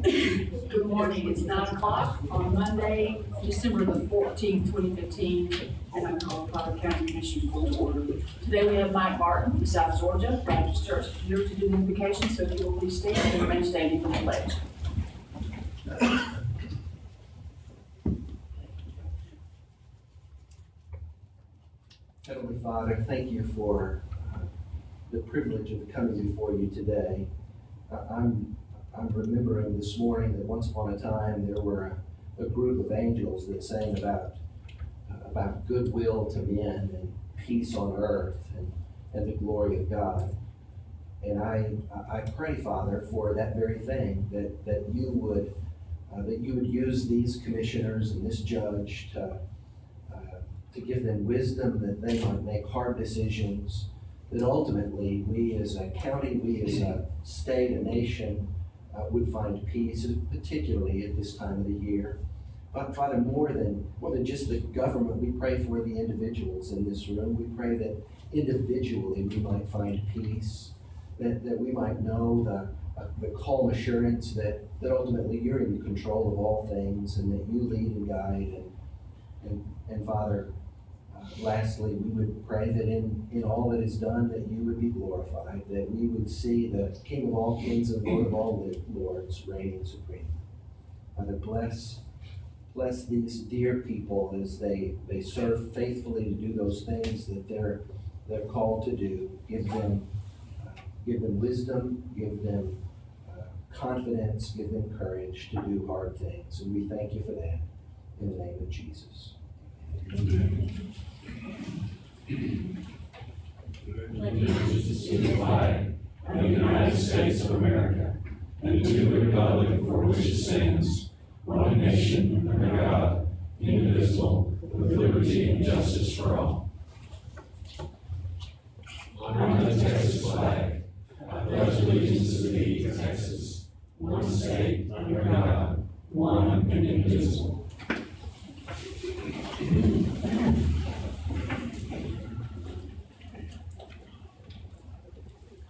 Good morning, it's 9 o'clock on Monday, December the 14th, 2015, and I call Potter County Commission to order. Today we have Mike Martin from South Georgia Baptist Church here to do the invocation, so if you will please stand and remain standing for the pledge. Heavenly Father, thank you for the privilege of coming before you today. I'm remembering this morning that once upon a time there were a group of angels that sang about goodwill to men and peace on earth and the glory of God. And I pray, Father, for that very thing, that you would use these commissioners and this judge to give them wisdom, that they might make hard decisions, that ultimately we as a county, we as a state, a nation, would find peace, particularly at this time of the year. But Father, more than just the government, we pray for the individuals in this room. We pray that individually we might find peace, that we might know the calm assurance that ultimately you're in control of all things and that you lead and guide. And Father, lastly, we would pray that in all that is done, that you would be glorified, that we would see the King of all kings and Lord of all lords reigning supreme. Father, bless these dear people as they serve faithfully to do those things that they're called to do. Give them wisdom, give them confidence, give them courage to do hard things. And we thank you for that in the name of Jesus. Amen. Allegiance to the flag of the United States of America and to the republic for which it stands, one nation under God, indivisible, with liberty and justice for all. On the Texas flag, I pledge allegiance to thee, Texas, one state under God, one and indivisible.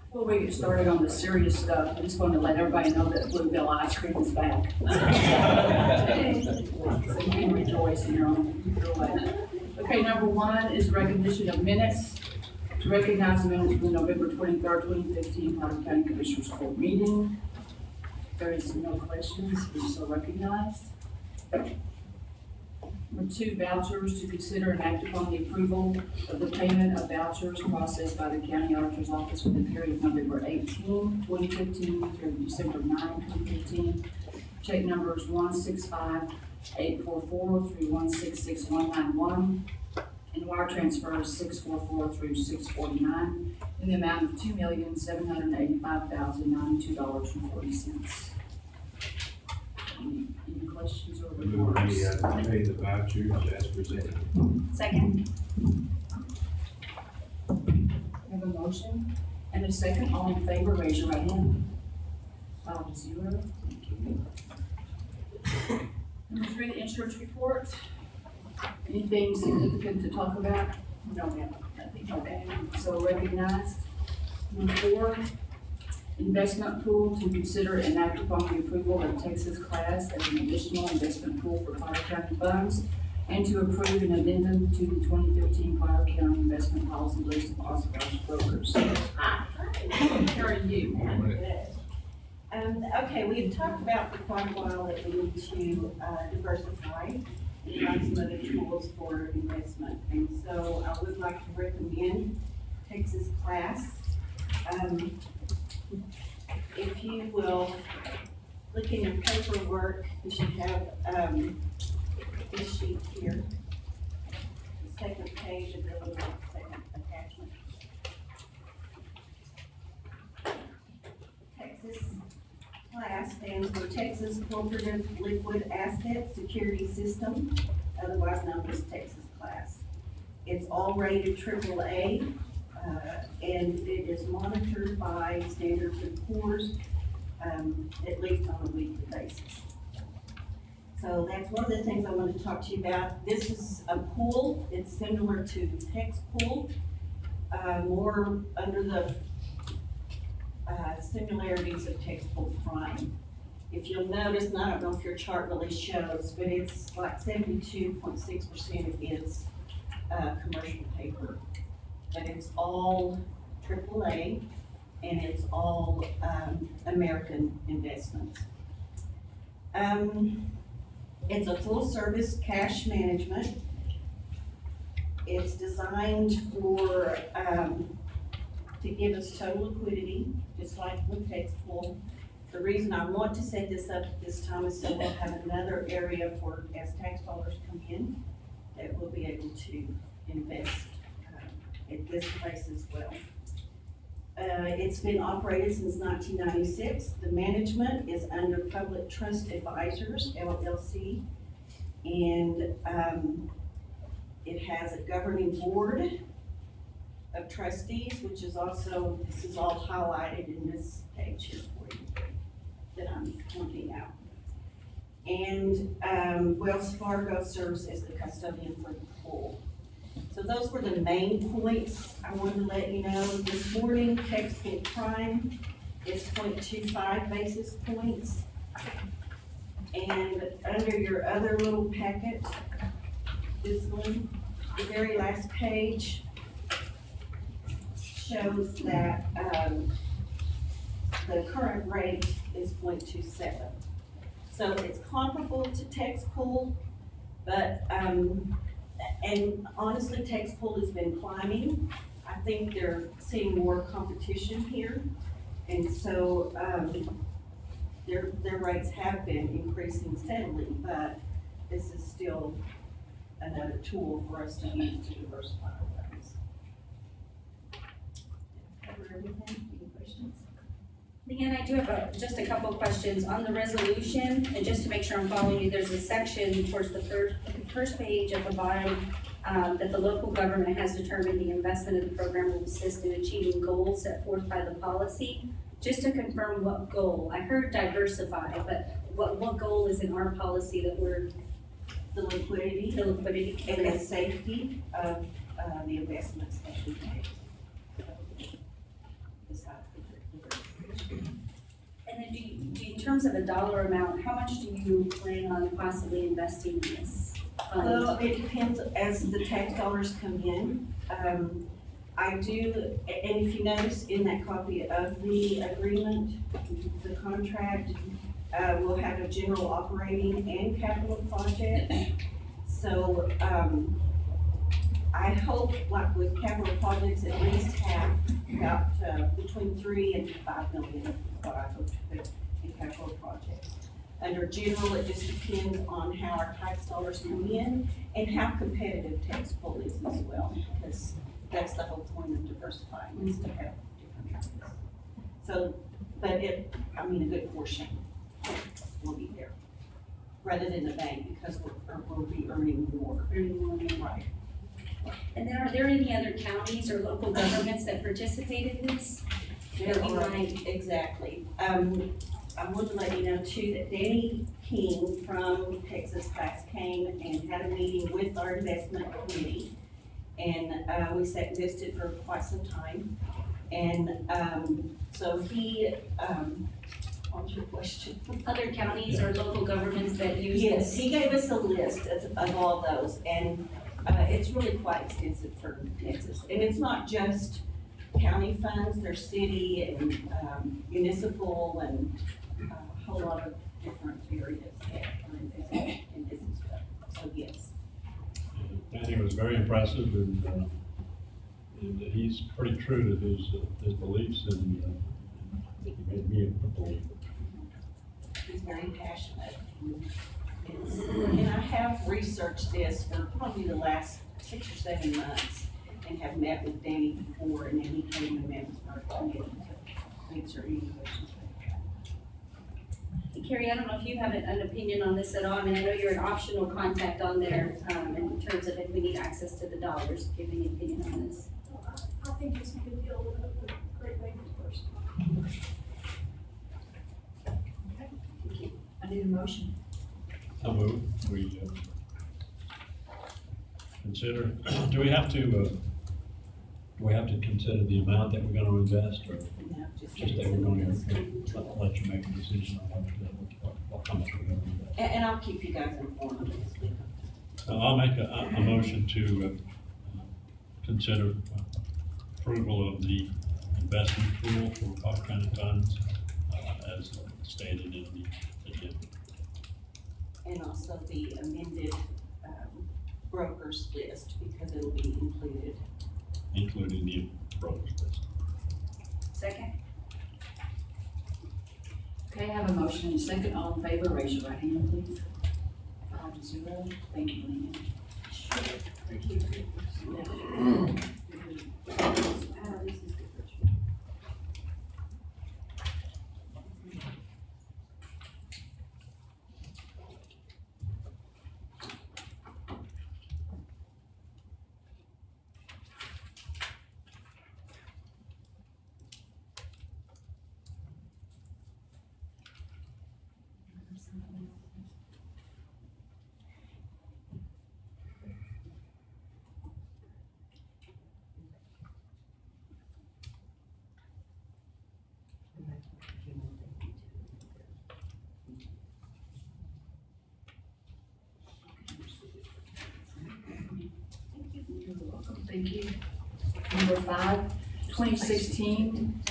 Before we get started on the serious stuff, I'm just going to let everybody know that Bluebell ice cream is back. So you can rejoice in your own way. Okay, number one is recognition of minutes. To recognize the minutes for the November 23rd, 2015 Potter County Commissioners Court meeting. There is no questions, we're so recognized. Number two, vouchers. To consider and act upon the approval of the payment of vouchers processed by the County Auditor's Office for the period of November 18, 2015 through December 9, 2015. Check numbers 165844 through 166191 and wire transfers 644 through 649 in the amount of $2,785,092.40. Any questions or remarks? Pay the vouchers as presented. Second. We have a motion and a second. All in favor, raise your right hand. 5-0. Thank you. Number three, the insurance report. Anything significant to talk about? No, ma'am. Nothing. Okay. So recognized. Number four, investment pool. To consider and act upon the approval of Texas Class as an additional investment pool for Potter County funds, and to approve an addendum to the 2015 Potter County investment policy list of authorized brokers. Hi. How are you? Okay, we had talked about for quite a while that we need to diversify and find some other tools for investment. And so I would like to recommend Texas Class. If you will look in your paperwork, you should have this sheet here. The second page of the second attachment. Texas Class stands for Texas Cooperative Liquid Asset Security System, otherwise known as Texas Class. It's all rated AAA. And it is monitored by Standard & Poor's at least on a weekly basis. So that's one of the things I want to talk to you about. This is a pool. It's similar to Tex Pool, more under the similarities of Tex Pool Prime. if you'll notice, and I don't know if your chart really shows, but it's like 72.6% is commercial paper. But it's all AAA, and it's all American investments. It's a full-service cash management. It's designed for, to give us total liquidity, just like with Textpool. The reason I want to set this up at this time is so we'll have another area for, as tax dollars come in, that we'll be able to invest at this place as well. It's been operated since 1996. The management is under Public Trust Advisors, LLC. And it has a governing board of trustees, which is also, this is all highlighted in this page here for you that I'm pointing out. And Wells Fargo serves as the custodian for the pool. So those were the main points I wanted to let you know. This morning, Textpool Prime is 0.25 basis points. And under your other little packet, this one, the very last page shows that the current rate is 0.27. So it's comparable to Textpool, but and honestly, Textpool has been climbing. I think they're seeing more competition here. And so their rates have been increasing steadily, but this is still another tool for us to use to diversify our funds. Cover everything? Any questions? Leanne, I do have just a couple of questions on the resolution, and just to make sure I'm following you, there's a section towards the first page at the bottom that the local government has determined the investment of the program will assist in achieving goals set forth by the policy. Just to confirm what goal, I heard diversify, but what goal is in our policy that we're, The liquidity and the safety of the investments that we make. And then in terms of a dollar amount, how much do you plan on possibly investing in this fund? Well, it depends as the tax dollars come in. I do, and if you notice in that copy of the agreement, the contract, we'll have a general operating and capital project. So, I hope, like with capital projects, at least have about between 3 and 5 million is what I hope to put in capital projects. Under general, it just depends on how our tax dollars come in and how competitive Textpool is as well, because that's the whole point of diversifying, is to have different areas. So, but a good portion will be there, rather than the bank, because we'll be earning more. Right. And then are there any other counties or local governments that participate in this? Exactly. I want to let you know too that Danny King from Texas Class came and had a meeting with our investment committee. And we sat and visited for quite some time. And so he, what was your question? Other counties or local governments that use Yes, this? he gave us a list of all those, and it's really quite extensive for Texas. And it's not just county funds, there's city and municipal and a whole lot of different areas that are invested in this as well. So yes. Danny was very impressive, and he's pretty true to his beliefs, and he made me a believer. He's very passionate. And I have researched this for probably the last 6 or 7 months and have met with Danny before, and then he came and met with our committee to answer any questions. Carrie, I don't know if you have an opinion on this at all. I mean, I know you're an optional contact on there in terms of if we need access to the dollars. Do you have any opinion on this? I think it's a good deal with a great bank person. Thank you. I need a motion. I move, we consider, do we have to consider the amount that we're gonna invest, or No, just that we're gonna let you make a decision on what that looks like? And I'll keep you guys informed of this. I'll make a motion to consider approval of the investment pool for Potter County funds as stated in the agenda. And also the amended brokers list, because it'll be included. Including the brokers list. Second? Okay, I have a motion and a second. All in favor, raise your right hand, please. 5-0. Thank you, Leanne. Thank you. You're welcome. Thank you. Number 5, 2016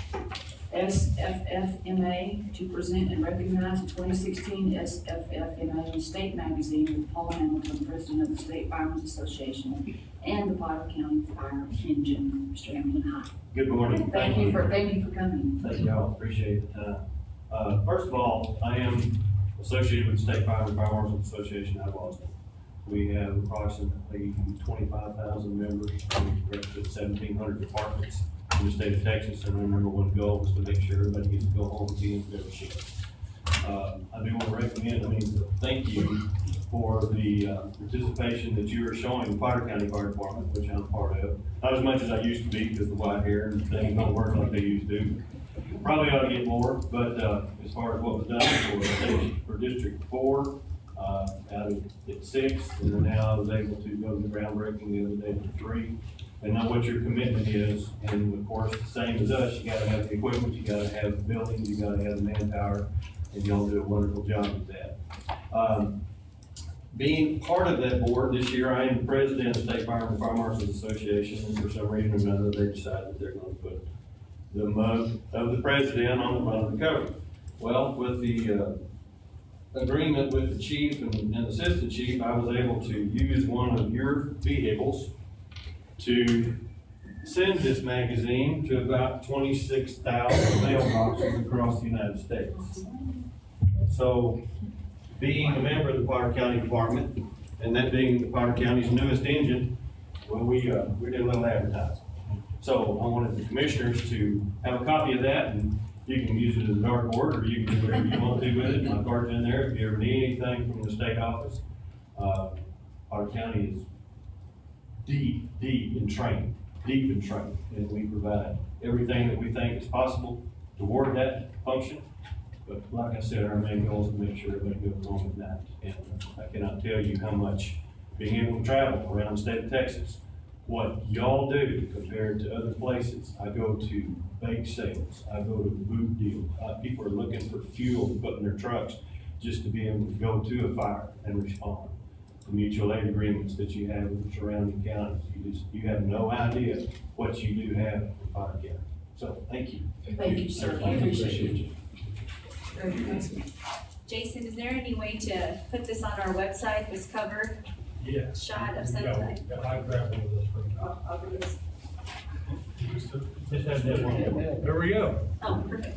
SFFMA, to present and recognize the 2016 SFFMA in State Magazine with Paul Hamilton, President of the State Firemen's Association, and the Potter County Fire Engine. Mr. Hamilton, hi. Good morning. Thank you for coming. Thank y'all, appreciate the time. First of all, I am associated with the State Fire and Fire Marshals Association out of Austin. We have approximately 25,000 members, we represent 1,700 departments in the state of Texas, and our number one goal is to make sure everybody gets to go home at the end of their shift. I do want to thank you for the participation that you are showing the Potter County Fire Department, which I'm part of. Not as much as I used to be, because the white hair and things don't work like they used to. Probably ought to get more, but as far as what was done for District 4, out of 6, and then now I was able to go to the groundbreaking the other day for 3. And know what your commitment is, and of course, the same as us, you gotta have the equipment, you gotta have the buildings, you gotta have the manpower, and y'all do a wonderful job with that. Being part of that board this year, I am the president of the State Fire and Fire Marshals Association, and for some reason or another, they decided that they're gonna put the mug of the president on the front of the cover. Well, with the agreement with the chief and assistant chief, I was able to use one of your vehicles to send this magazine to about 26,000 mailboxes across the United States. So, being a member of the Potter County Department, and that being the Potter County's newest engine, well, we did a little advertising. So, I wanted the commissioners to have a copy of that, and you can use it as a dartboard, or you can do whatever you want to with it. My card's in there. If you ever need anything from the state office, Potter County is deep in training, and we provide everything that we think is possible toward that function. But like I said, our main goal is to make sure everybody goes home at night. And I cannot tell you how much being able to travel around the state of Texas, what y'all do compared to other places. I go to bake sales, I go to boot deals. People are looking for fuel to put in their trucks just to be able to go to a fire and respond. The mutual aid agreements that you have with the surrounding counties, you have no idea what you do have in Potter County. So, thank you. Thank you, sir. I appreciate you. Very good. Jason, is there any way to put this on our website, this cover Yeah. shot of some type? I grabbed one of those for you. I'll do this. Just have that one. There we go. Oh, perfect.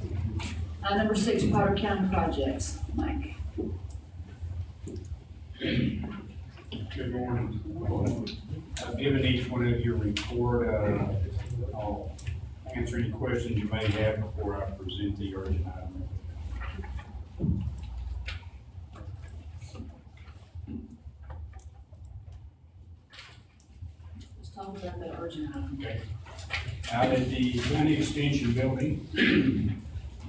Number 6, Potter County projects. Mike. Good morning. I've given each one of you a report. I'll answer any questions you may have before I present the urgent item. Let's talk about that urgent item. Okay. Out at the county extension building,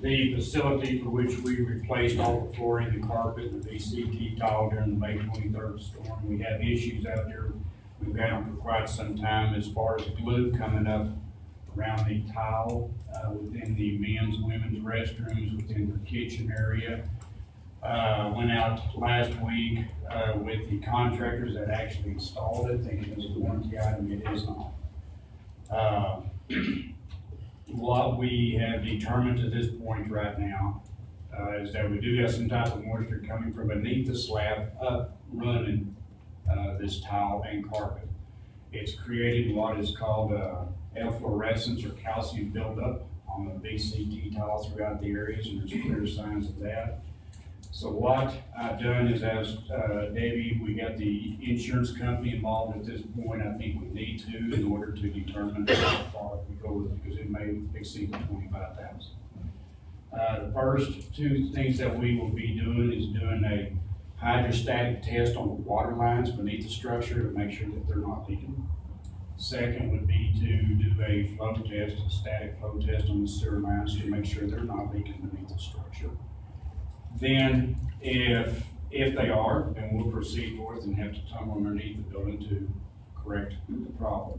the facility for which we replaced all the flooring and carpet and VCT tile during the May 23rd storm. We have issues out there. We've had them for quite some time as far as glue coming up around the tile within the men's, women's restrooms, within the kitchen area. Went out last week, with the contractors that actually installed it, thinking it was a warranty item, it is not. What we have determined to this point right now, is that we do have some type of moisture coming from beneath the slab up running, this tile and carpet. It's creating what is called, efflorescence or calcium buildup on the VCT tile throughout the areas, and there's clear signs of that. So what I've done is, as Debbie, we got the insurance company involved at this point. I think we need to in order to determine how far we go with it, because it may exceed the 25,000. The first two things that we will be doing is doing a hydrostatic test on the water lines beneath the structure to make sure that they're not leaking. Second would be to do a flow test, a static flow test on the sewer lines to make sure they're not leaking beneath the structure. Then, if they are, then we'll proceed forth and have to tunnel underneath the building to correct the problem.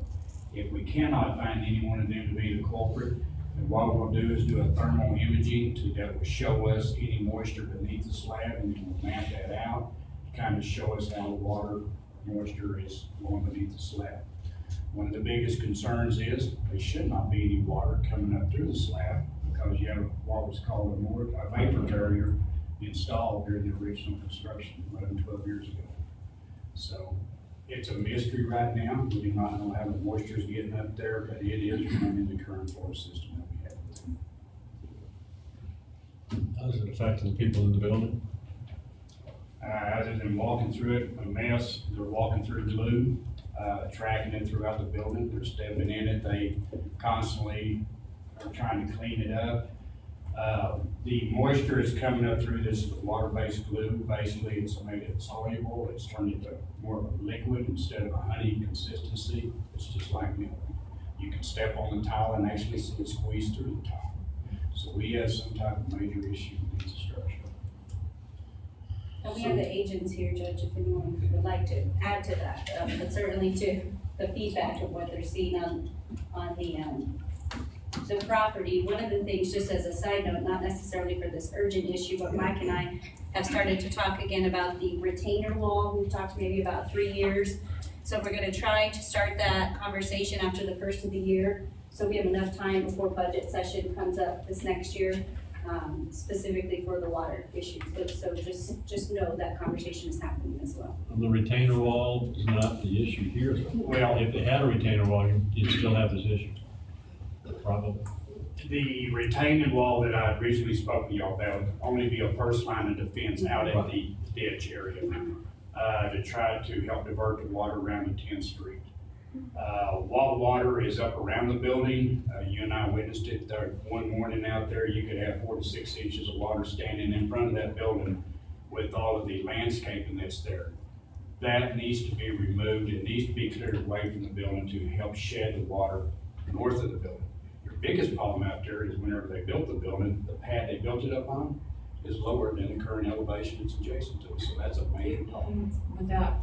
If we cannot find any one of them to be the culprit, then what we'll do is do a thermal imaging that will show us any moisture beneath the slab, and then we'll map that out to kind of show us how the water moisture is going beneath the slab. One of the biggest concerns is there should not be any water coming up through the slab, because you have what was called a vapor barrier installed during the original construction 11, 12 years ago. So it's a mystery right now. We do not know how the moisture is getting up there, but it is running the current water system that we have. How does it affect the people in the building? Other than walking through it, a mess, they're walking through glue, tracking it throughout the building, they're stepping in it, they constantly are trying to clean it up. The moisture is coming up through this water-based glue. Basically, it's made it soluble. It's turned into more of a liquid instead of a honey consistency. It's just like milk. You can step on the tile and actually see it squeeze through the tile. So we have some type of major issue with the structure. And we have the agents here, Judge, if anyone would like to add to that, but certainly to the feedback of what they're seeing on the property. One of the things, just as a side note, not necessarily for this urgent issue, but Mike and I have started to talk again about the retainer wall. We've talked maybe about 3 years. So we're gonna try to start that conversation after the first of the year, so we have enough time before budget session comes up this next year, specifically for the water issues. So just know that conversation is happening as well. And the retainer wall is not the issue here. Well, If they had a retainer wall, you'd still have this issue. Probably. the retaining wall that I originally spoke to y'all about would only be a first line of defense out at the ditch area, to try to help divert the water around the 10th Street. While water is up around the building, you and I witnessed it one morning out there. You could have 4 to 6 inches of water standing in front of that building with all of the landscaping that's there. That needs to be removed. It needs to be cleared away from the building to help shed the water north of the building. Your biggest problem out there is whenever they built the building, the pad they built it up on is lower than the current elevation it's adjacent to. So that's a major problem. Without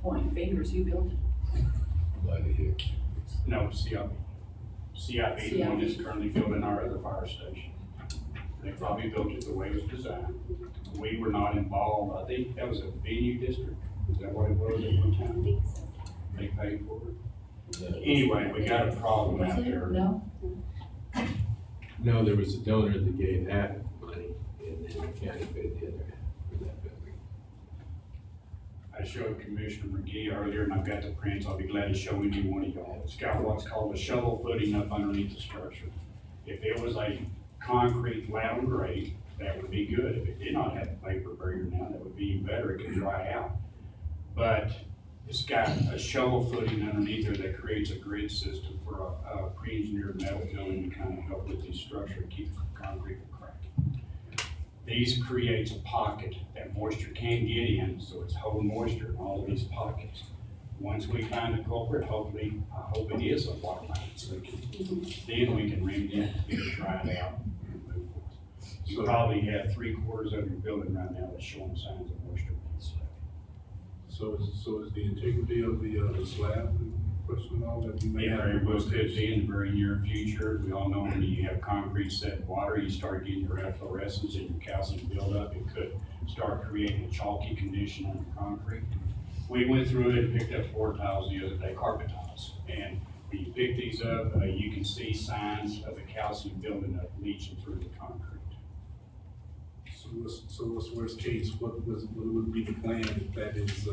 pointing fingers, who built it? No, CIP. CIP, the one that's currently building our other fire station. They probably built it the way it was designed. We were not involved. I think that was a venue district. Is that what it was at one time? They paid for it. Anyway, we got a problem Was out it? there. No? No, there was a donor that gave half the money, and then the county paid the other half for that building. I showed Commissioner McGee earlier, and I've got the prints. I'll be glad to show any one of y'all. It's got what's called a shovel footing up underneath the structure. If it was a concrete flat on grade, that would be good. If it did not have a vapor barrier now, that would be even better. It could dry out. But it's got a shovel footing underneath there that creates a grid system for a pre-engineered metal building to kind of help with the structure and keep the concrete from cracking. These creates a pocket that moisture can get in, so it's holding moisture in all of these pockets. Once we find the culprit, hopefully, I hope it is a water line that's leaking. Then we can remedy it, get it dried out, and move forward. You probably have 3/4 of your building right now that's showing signs of moisture being slab. So is the integrity of the slab personnel that you may May have? very well could be in the very near future. We all know when you have concrete set in water, you start getting your efflorescence and your calcium buildup. It could start creating a chalky condition on the concrete. We went through it and picked up 4 tiles the other day, carpet tiles. And when you pick these up, you can see signs of the calcium building up, leaching through the concrete. So what's worst case, what would be the plan if that is,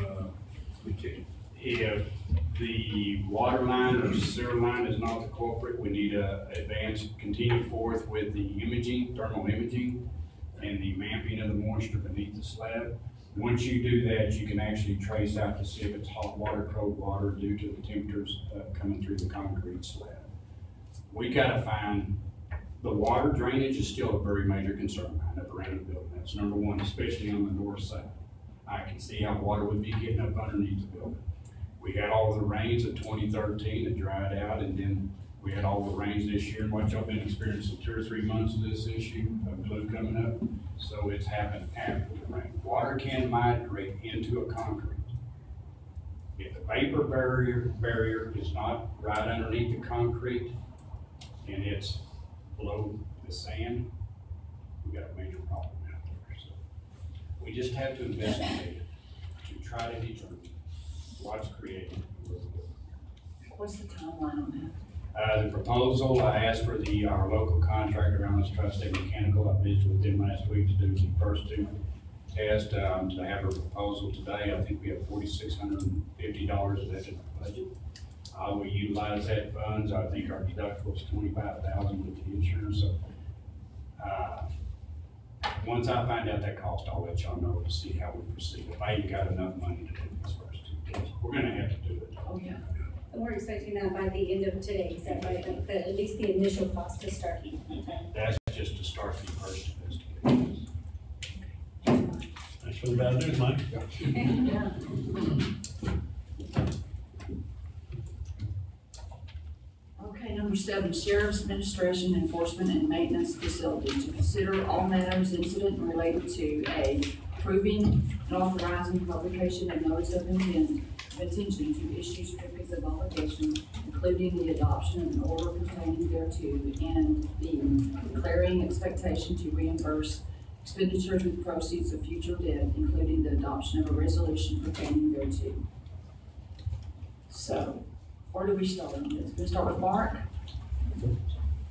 the case? If the water line or sewer line is not the culprit, we need to continue forth with the imaging, thermal imaging, and the mapping of the moisture beneath the slab. Once you do that, you can actually trace out to see if it's hot water, cold water due to the temperatures coming through the concrete slab. We gotta find, the water drainage is still a very major concern up around the building. That's number one, especially on the north side. I can see how water would be getting up underneath the building. We had all the rains of 2013 that dried out, and then we had all the rains this year, and what y'all been experiencing 2 or 3 months of this issue of blue coming up. So it's happened after the rain. Water can migrate into a concrete. If the vapor barrier is not right underneath the concrete and it's below the sand, we got a major problem out there. So we just have to investigate it to try to determine what's created. What's the timeline on The proposal, I asked for our local contractor, Allen's Tri-State Mechanical. I visited with them last week to do the first 2 tests. To have a proposal today, I think we have $4,650 left in our budget. I will utilize that funds. I think our deductible is $25,000 with the insurance. So, once I find out that cost, I'll let y'all know to see how we proceed. If I ain't got enough money to do these first 2 tests, we're gonna have to do it. that? Oh, yeah. And we're expecting that by the end of today, is that right? At least the initial cost to start. That's just to start the first investigation. Thanks for the bad news, Mike. Yeah. Okay, number 7, Sheriff's Administration Enforcement and Maintenance Facilities to consider all matters incident and related to A, approving and authorizing publication and notice of intention to issue certificates of obligation, including the adoption of an order pertaining thereto, and B, declaring expectation to reimburse expenditures with proceeds of future debt, including the adoption of a resolution pertaining thereto. So, where do we start on this? We start with Mark?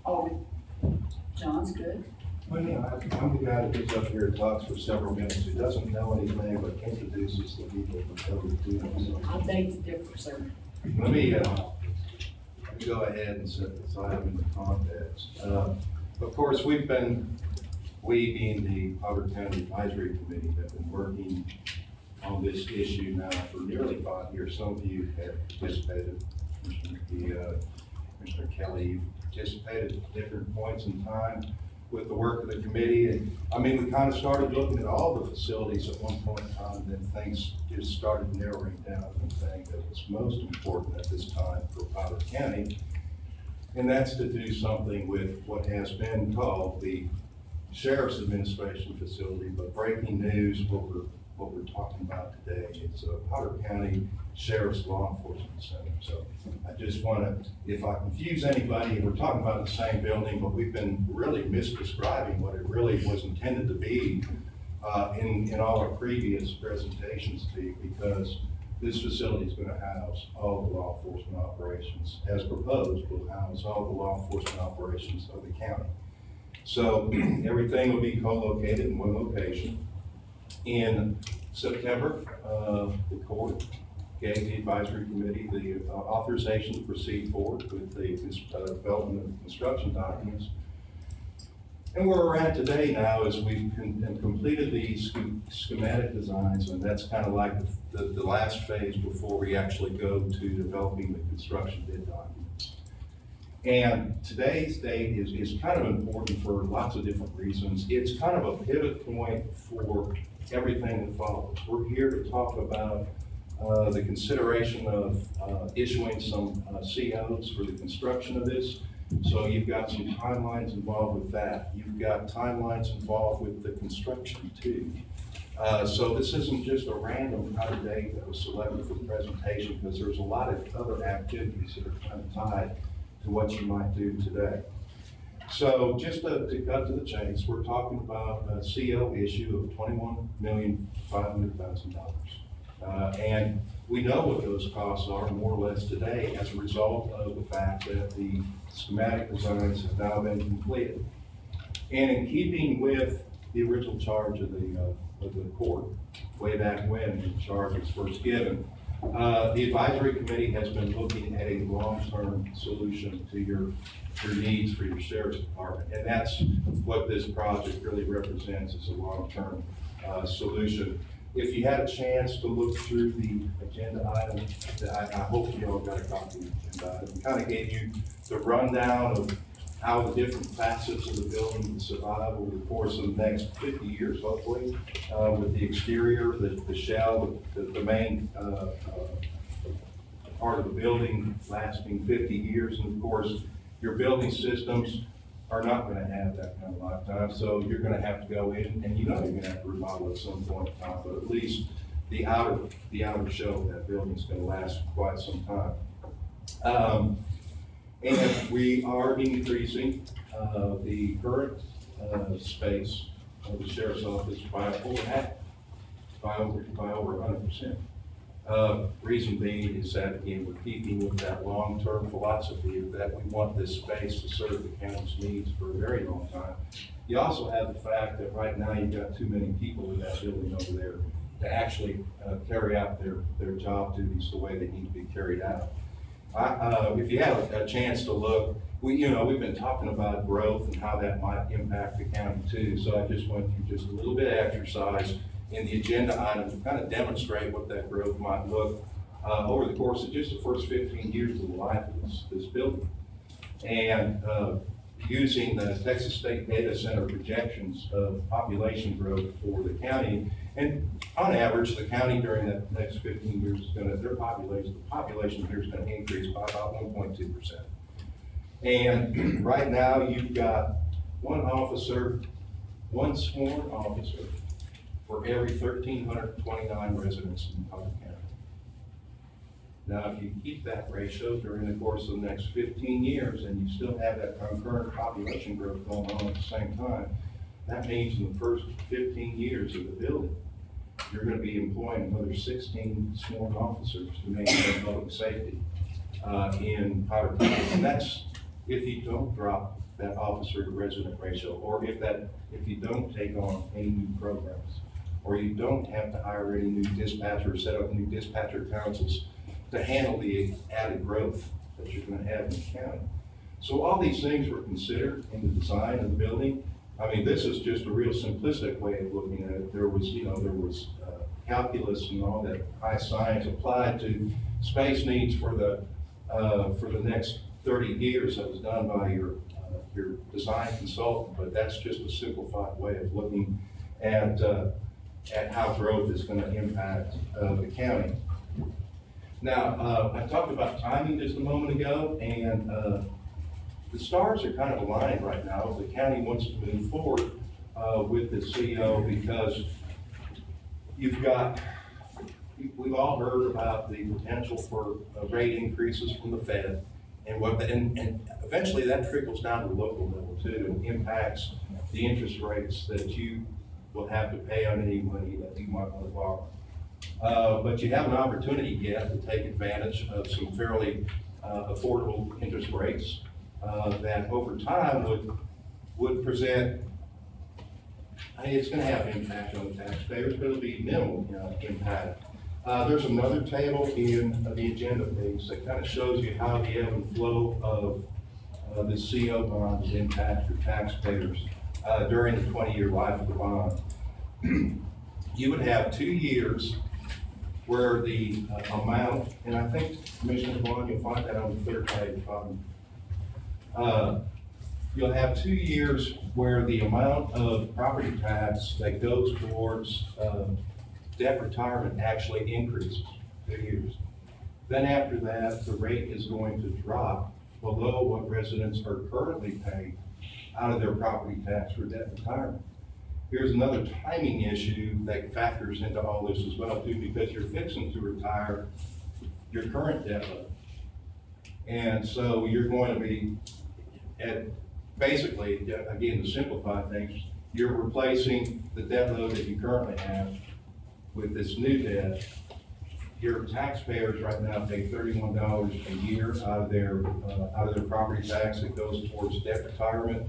Oh, John's good. Well, yeah, I'm the guy that gets up here and talks for several minutes, who doesn't know anything, but introduces the people who know what they're doing. I beg to differ, sir. Let me go ahead and set this item into context. Of course, we being the Potter County Advisory Committee, have been working on this issue now for nearly 5 years. Some of you have participated. Commissioner Kelly, you've participated at different points in time with the work of the committee. And I mean, we kind of started looking at all the facilities at one point in time, and then things just started narrowing down and saying that what's most important at this time for Potter County, and that's to do something with what has been called the Sheriff's Administration Facility. But breaking news, what we're talking about today, it's a Potter County Sheriff's Law Enforcement Center. So I just want to, if I confuse anybody, we're talking about the same building, but we've been really misdescribing what it really was intended to be in all our previous presentations to you, because this facility is going to house all the law enforcement operations. As proposed, will house all the law enforcement operations of the county. So everything will be co-located in one location. In September, the court gave the advisory committee the authorization to proceed forward with the development of construction documents. And where we're at today now is we've completed the schematic designs, and that's kind of like the last phase before we actually go to developing the construction bid documents. And today's date is kind of important for lots of different reasons. It's kind of a pivot point for everything that follows. We're here to talk about the consideration of issuing some COs for the construction of this. So you've got some timelines involved with that. You've got timelines involved with the construction too. So this isn't just a random kind of date that was selected for the presentation, because there's a lot of other activities that are kind of tied to what you might do today. So just to cut to the chase, we're talking about a CO issue of $21,500,000. And we know what those costs are more or less today as a result of the fact that the schematic designs have now been completed. And in keeping with the original charge of the court, way back when the charge was first given, the advisory committee has been looking at a long-term solution to your needs for your sheriff's department. And that's what this project really represents, is a long-term solution. If you had a chance to look through the agenda item, I hope you all got a copy of the agenda item. We kind of gave you the rundown of how the different facets of the building can survive over the course of the next 50 years, hopefully, with the exterior, the shell, the main part of the building lasting 50 years. And of course, your building systems are not going to have that kind of lifetime, so you're going to have to go in, and you know you're going to have to remodel at some point in time, but at least the outer shell of that building is going to last quite some time. And we are increasing the current space of the sheriff's office by over half, by over 100%. Reason being is that, again, we're keeping with that long-term philosophy that we want this space to serve the county's needs for a very long time. You also have the fact that right now you've got too many people in that building over there to actually carry out their job duties the way they need to be carried out. If you have a chance to look, we've been talking about growth and how that might impact the county too. So I just went through just a little bit of exercise in the agenda item to kind of demonstrate what that growth might look over the course of just the first 15 years of the life of this building. And using the Texas State Data Center projections of population growth for the county, and on average, the county during that next 15 years is going to, the population here is going to increase by about 1.2%. And right now, you've got one sworn officer, for every 1,329 residents in Putnam County. Now, if you keep that ratio during the course of the next 15 years, and you still have that concurrent population growth going on at the same time, that means in the first 15 years of the building, you're going to be employing another 16 sworn officers to maintain public safety in Powder County. And that's if you don't drop that officer to resident ratio, or if you don't take on any new programs, or you don't have to hire any new dispatchers, set up new dispatcher councils to handle the added growth that you're going to have in the county. So all these things were considered in the design of the building. I mean, this is just a real simplistic way of looking at it. There was calculus and all that high science applied to space needs for the next 30 years that was done by your design consultant, but that's just a simplified way of looking at how growth is going to impact the county. Now, I talked about timing just a moment ago, and the stars are kind of aligned right now. The county wants to move forward with the CO because we've all heard about the potential for rate increases from the Fed, and eventually that trickles down to the local level too, and impacts the interest rates that you will have to pay on any money that you might want to borrow. But you have an opportunity yet to take advantage of some fairly affordable interest rates that over time would present, it's going to have an impact on the taxpayers, but it'll be minimal impact. There's another table in the agenda page that kind of shows you how the ebb and flow of the CO bonds impact your taxpayers during the 20-year life of the bond. You would have 2 years where the amount, and I think, Commissioner Bond, you'll find that on the third page, you'll have 2 years where the amount of property tax that goes towards debt retirement actually increases, 2 years. Then after that, the rate is going to drop below what residents are currently paying out of their property tax for debt retirement. Here's another timing issue that factors into all this as well too, because you're fixing to retire your current debt load. And so you're going to be at, basically, again, to simplify things, you're replacing the debt load that you currently have with this new debt. Your taxpayers right now pay $31 a year out of their property tax that goes towards debt retirement.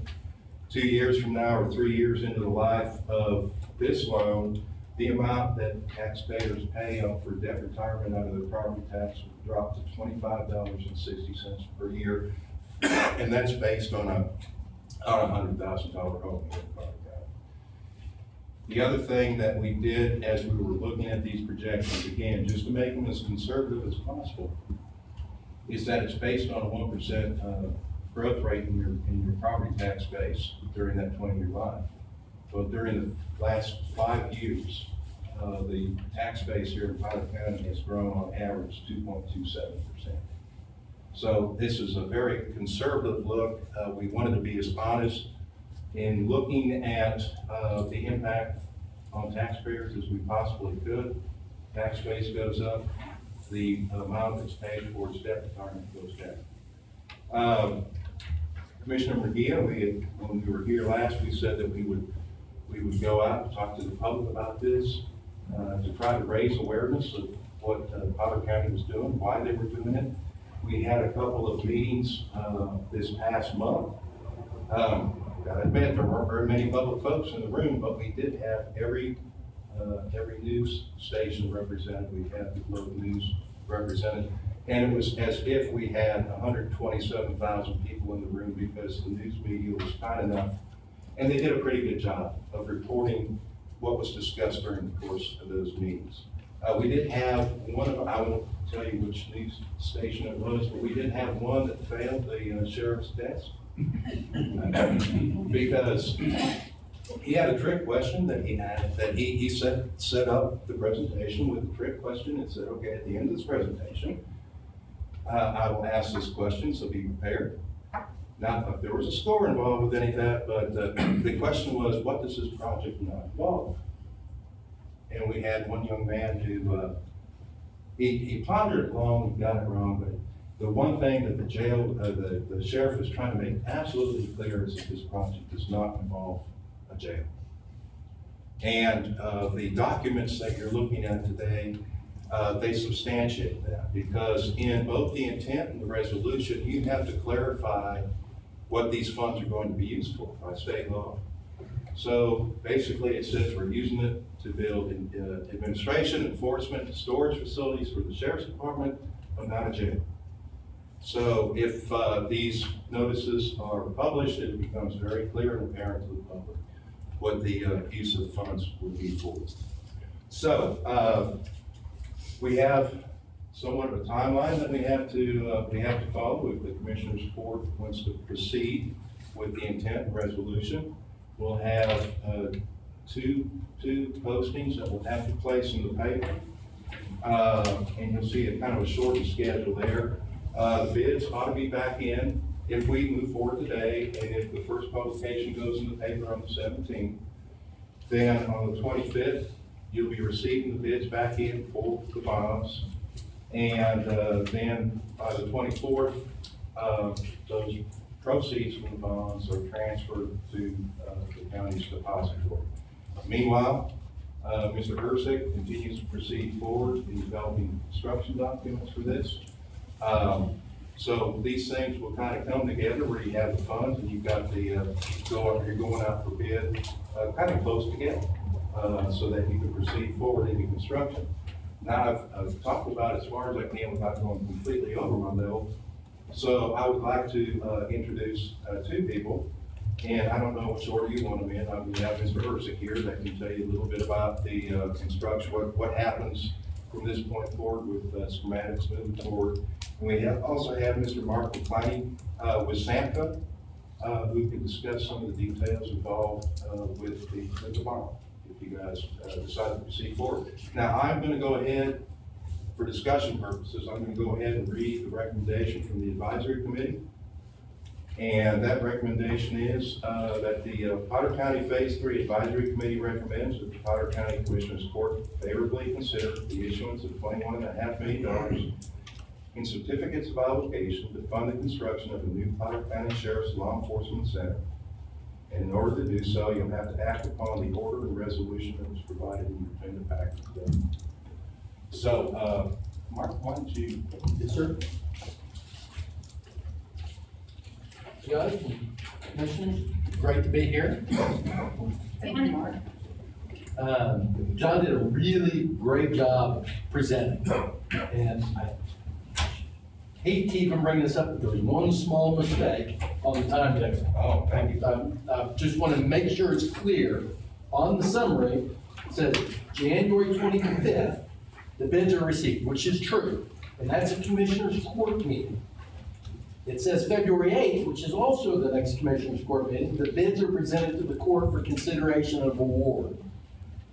2 years from now, or 3 years into the life of this loan, the amount that taxpayers pay up for debt retirement out of their property tax will drop to $25.60 per year. And that's based on a $100,000 home here in Carter County. The other thing that we did as we were looking at these projections, again, just to make them as conservative as possible, is that it's based on a 1% growth rate in your property tax base during that 20-year life. So during the last 5 years, the tax base here in Potter County has grown on average 2.27%. So this is a very conservative look. We wanted to be as honest in looking at the impact on taxpayers as we possibly could. Tax base goes up, the amount that's paid towards debt retirement goes down. Commissioner McGee, when we were here last, we said that we would go out and talk to the public about this to try to raise awareness of what Potter County was doing, why they were doing it. We had a couple of meetings this past month. I admit there weren't very many public folks in the room, but we did have every news station represented. We had the local news represented. And it was as if we had 127,000 people in the room because the news media was kind enough. And they did a pretty good job of reporting what was discussed during the course of those meetings. We did have one of, I won't tell you which news station it was, but we did have one that failed the sheriff's test. Because he had a trick question that he had, that he set up the presentation with a trick question and said, okay, at the end of this presentation, I will ask this question, so be prepared. Now, there was a score involved with any of that, but the question was, what does this project not involve? And we had one young man who, he pondered it long, got it wrong, but the one thing that the sheriff is trying to make absolutely clear is that this project does not involve a jail. And the documents that you're looking at today, they substantiate that, because in both the intent and the resolution, you have to clarify what these funds are going to be used for by state law. So basically it says we're using it to build administration, enforcement, and storage facilities for the sheriff's department, but not a jail. So if these notices are published, it becomes very clear and apparent to the public what the use of funds will be for. So we have somewhat of a timeline that we have to follow. If the commissioner's court wants to proceed with the intent and resolution, we'll have two postings that we'll have to place in the paper, and you'll see a kind of a shortened schedule there. The bids ought to be back in if we move forward today, and if the first publication goes in the paper on the 17th, then on the 25th, you'll be receiving the bids back in for the bonds, and then by the 24th, those proceeds from the bonds are transferred to the county's depository. Meanwhile, Mr. Ursick continues to proceed forward in developing construction documents for this. So these things will kind of come together where you have the funds and you've got the you're going out for bid kind of close together so that you can proceed forward into construction. Now I've talked about as far as I can without going completely over my bill. So I would like to introduce two people, and I don't know which order you want them in. We have Mr. Ursick here that can tell you a little bit about the construction, what happens from this point forward with schematics moving forward. And we also have Mr. Mark McCliney with SAMHSA, who can discuss some of the details involved with the bond, if you guys decide to proceed forward. Now, I'm going to go ahead, for discussion purposes, I'm going to go ahead and read the recommendation from the advisory committee. And that recommendation is that the Potter County Phase 3 Advisory Committee recommends that the Potter County Commissioners Court favorably consider the issuance of $21.5 million in certificates of obligation to fund the construction of a new Potter County Sheriff's Law Enforcement Center. And in order to do so, you'll have to act upon the order and resolution that was provided in your agenda package today. So, Mark, why don't you? Yes, sir. Judge, Commissioners, great to be here. Thank you, Mark. John did a really great job presenting, and I hate to even bring this up, but there was one small mistake on the timetable. Oh, thank you. I just want to make sure it's clear. On the summary, it says January 25th, the bids are received, which is true, and that's a Commissioners Court meeting. It says February 8th, which is also the next Commissioners Court meeting, the bids are presented to the court for consideration of award.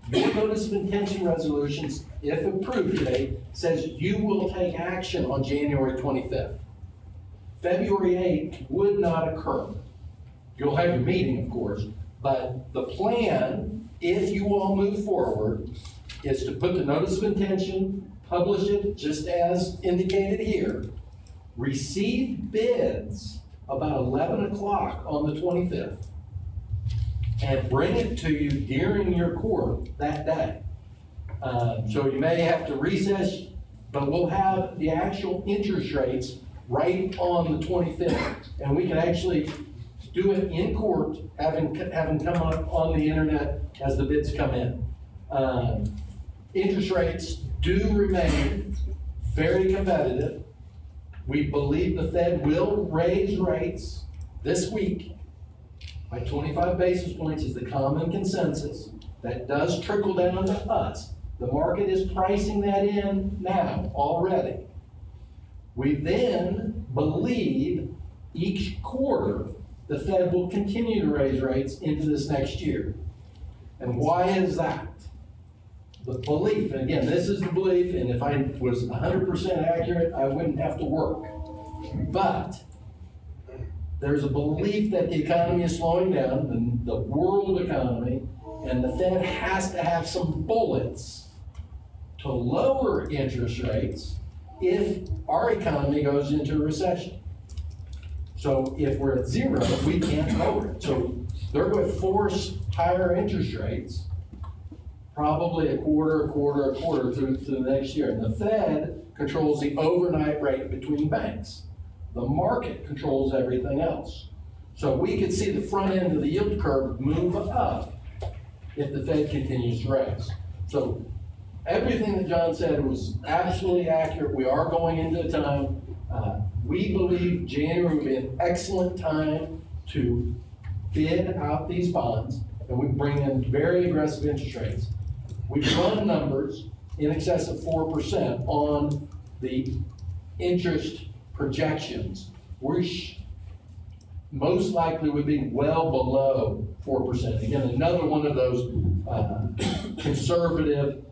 Your notice of intention resolutions, if approved today, says you will take action on January 25th. February 8th would not occur. You'll have your meeting, of course, but the plan, if you all move forward, is to put the notice of intention, publish it just as indicated here, receive bids about 11 o'clock on the 25th, and bring it to you during your court that day. So you may have to recess, but we'll have the actual interest rates right on the 25th, and we can actually do it in court, having come up on the internet as the bids come in. Interest rates do remain very competitive. We believe the Fed will raise rates this week by 25 basis points is the common consensus. That does trickle down to us. The market is pricing that in now already. We then believe each quarter the Fed will continue to raise rates into this next year. And why is that? The belief, and again, this is the belief, and if I was 100% accurate, I wouldn't have to work. But there's a belief that the economy is slowing down, the world economy, and the Fed has to have some bullets to lower interest rates if our economy goes into a recession. So if we're at zero, we can't lower it. So they're going to force higher interest rates, probably a quarter through to the next year. And the Fed controls the overnight rate between banks. The market controls everything else. So we could see the front end of the yield curve move up if the Fed continues to raise. So everything that John said was absolutely accurate. We are going into a time, we believe January will be an excellent time to bid out these bonds, and we bring in very aggressive interest rates. We've run numbers in excess of 4% on the interest projections, which most likely would be well below 4%. Again, another one of those conservative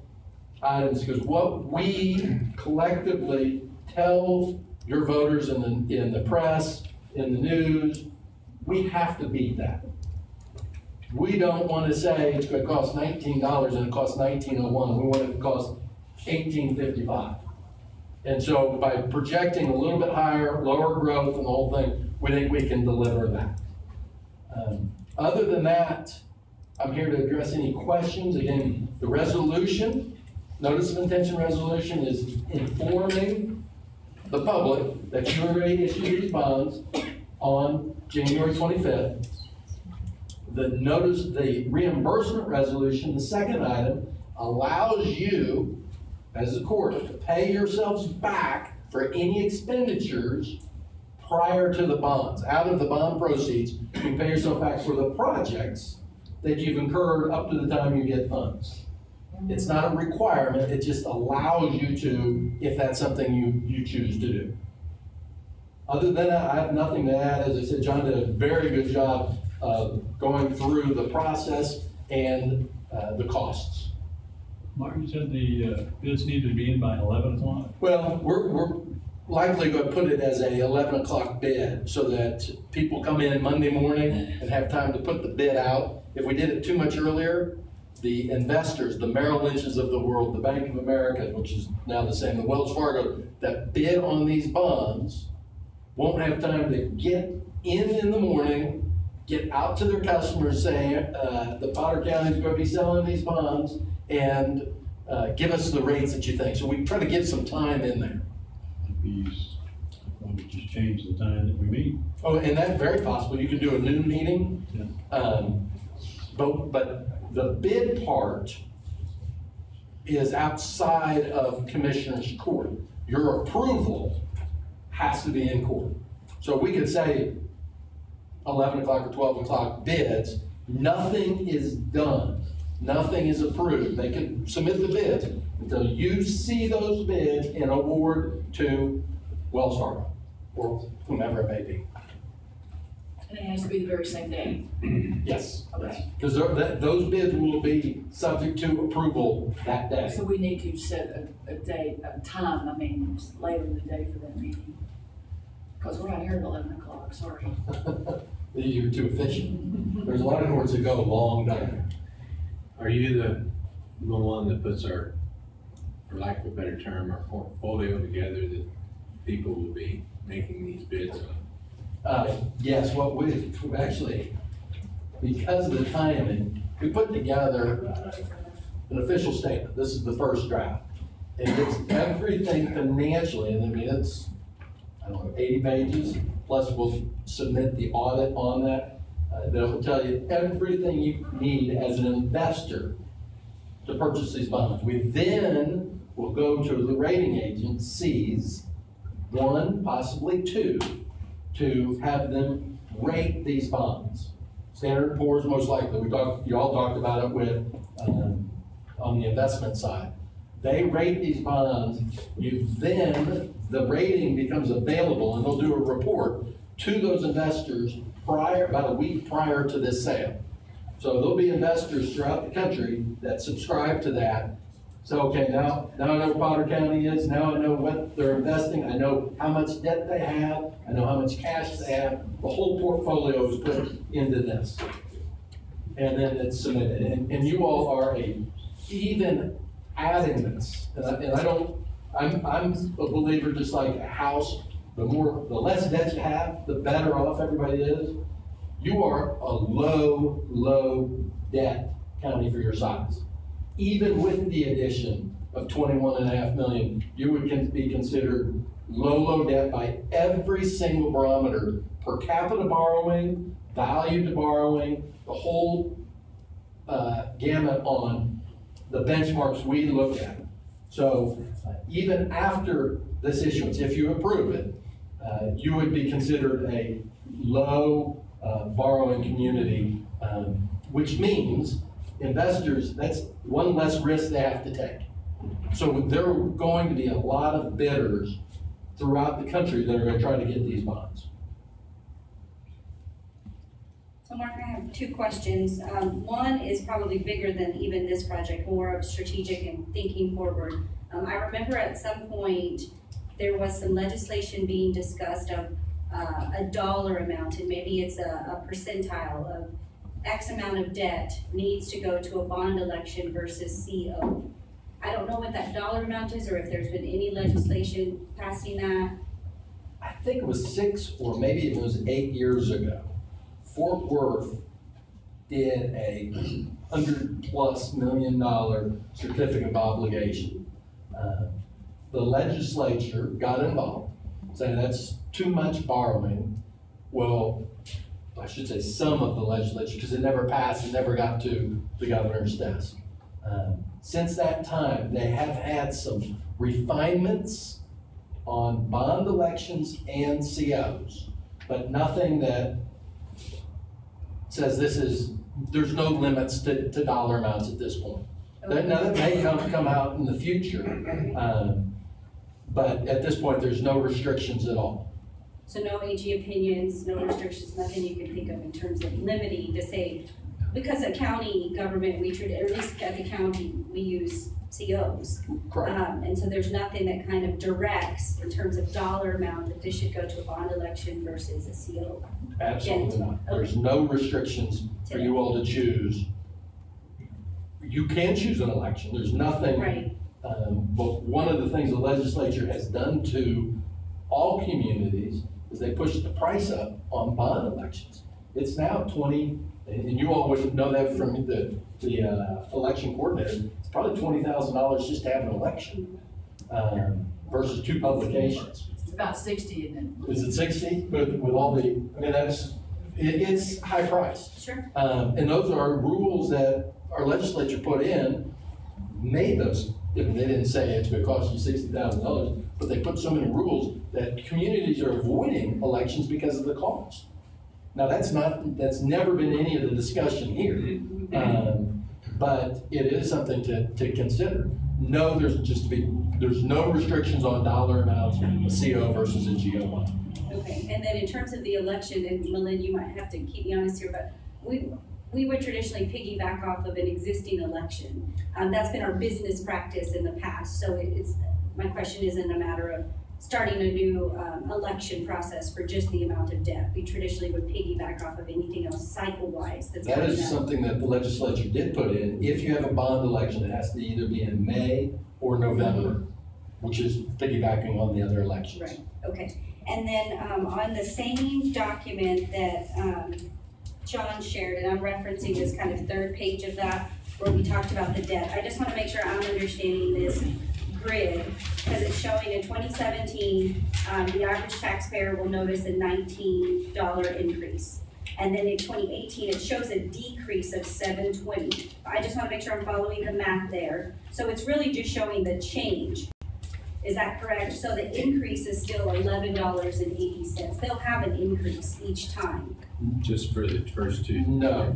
items, because what we collectively tell your voters in the press, in the news, we have to beat that. We don't want to say it's going to cost $19 and it costs $19.01. We want it to cost $18.55. And so by projecting a little bit higher, lower growth and the whole thing, we think we can deliver that. Other than that, I'm here to address any questions. Again, the resolution, notice of intention resolution, is informing the public that you already issued these bonds on January 25th. The reimbursement resolution, the second item, allows you as a court to pay yourselves back for any expenditures prior to the bonds. Out of the bond proceeds, you pay yourself back for the projects that you've incurred up to the time you get funds. It's not a requirement, it just allows you to, if that's something you choose to do. Other than that, I have nothing to add. As I said, John did a very good job of going through the process and the costs. Mark, you said the bids need to be in by 11 o'clock? Well, likely going to put it as a 11 o'clock bid so that people come in Monday morning and have time to put the bid out. If we did it too much earlier, the investors, the Merrill Lynch's of the world, the Bank of America, which is now the same, the Wells Fargo, that bid on these bonds won't have time to get in the morning, get out to their customers saying, the Potter County is going to be selling these bonds, and give us the rates that you think. So we try to give some time in there. Why don't we just change the time that we meet? Oh, and that's very possible. You could do a noon meeting. Yeah. But the bid part is outside of Commissioner's Court. Your approval has to be in court. So we could say 11 o'clock or 12 o'clock bids, nothing is done. Nothing is approved. They can submit the bids until you see those bids and award to Wells Fargo or whomever it may be. And it has to be the very same day. Yes. Okay. Because those bids will be subject to approval that day. So we need to set a date, a time, I mean, later in the day for that meeting. Because we're out here at 11 o'clock, sorry. You're too efficient. There's a lot of courts that go a long time. Are you the one that puts our, for lack of a better term, our portfolio together that people will be making these bids on? Yes, what we've actually, because of the timing, we put together an official statement. This is the first draft. And it's everything financially, and I mean, it's, I don't know, 80 pages, plus we'll submit the audit on that. That will tell you everything you need as an investor to purchase these bonds. We then will go to the rating agencies, one, possibly two, to have them rate these bonds. Standard & Poor's most likely. You all talked about it with on the investment side. They rate these bonds. The rating becomes available, and they'll do a report to those investors about a week prior to this sale. So there'll be investors throughout the country that subscribe to that. So, okay, now I know where Potter County is, now I know what they're investing, I know how much debt they have, I know how much cash they have. The whole portfolio is put into this. And then it's submitted. And you all are even adding this. I'm a believer, just like a house, the less debt you have, the better off everybody is. You are a low debt county for your size. Even with the addition of 21.5 million, you would be considered low debt by every single barometer: per capita borrowing, value to borrowing, the whole gamut on the benchmarks we look at. So even after this issuance, if you approve it, you would be considered a low borrowing community, which means investors, that's one less risk they have to take. So there are going to be a lot of bidders throughout the country that are going to try to get these bonds. So Mark, I have two questions. One is probably bigger than even this project, more of strategic and thinking forward. I remember at some point there was some legislation being discussed of a dollar amount, and maybe it's a percentile of X amount of debt needs to go to a bond election versus CO. I don't know what that dollar amount is, or if there's been any legislation passing that. I think it was 6 or maybe it was 8 years ago. Fort Worth did a $100+ million certificate of obligation. The legislature got involved, saying that's too much borrowing. Well, I should say some of the legislature, because it never passed, it never got to the governor's desk. Since that time, they have had some refinements on bond elections and COs, but nothing that says there's no limits to dollar amounts at this point. Okay. Now that may come out in the future, but at this point, there's no restrictions at all. So no AG opinions, no restrictions, nothing you can think of in terms of limiting to say, Because at county government, or at least at the county, we use COs. Correct. And so there's nothing that kind of directs in terms of dollar amount that this should go to a bond election versus a CO. Absolutely not. There's no restrictions for you all to choose. You can choose an election. There's nothing. Right. But one of the things the legislature has done to all communities is they pushed the price up on bond elections. It's now 20, and you all would know that from the election coordinator, it's probably $20,000 just to have an election, versus 2 publications. It's about 60, isn't it? Is it 60 with all the, I mean, it's high priced. Sure. And those are rules that our legislature put in, made those, I mean, they didn't say it's gonna cost you $60,000, but they put so many rules that communities are avoiding elections because of the cost. Now, that's never been any of the discussion here, but it is something to consider. No, there's no restrictions on dollar amounts, a CO versus a GO1. Okay, and then in terms of the election, and Melinda, you might have to keep me honest here, but we would traditionally piggyback off of an existing election. That's been our business practice in the past, so my question isn't a matter of starting a new election process for just the amount of debt. We traditionally would piggyback off of anything else cycle-wise that's That coming is up. something that the legislature did put in. If you have a bond election, it has to either be in May or November, which is piggybacking on the other elections. Right, okay. And then on the same document that John shared, and I'm referencing this kind of 3rd page of that, where we talked about the debt. I just want to make sure I'm understanding this grid, because it's showing in 2017, the average taxpayer will notice a $19 increase. And then in 2018, it shows a decrease of $720. I just want to make sure I'm following the math there. So it's really just showing the change. Is that correct? So the increase is still $11.80. They'll have an increase each time. Just for the first 2. No.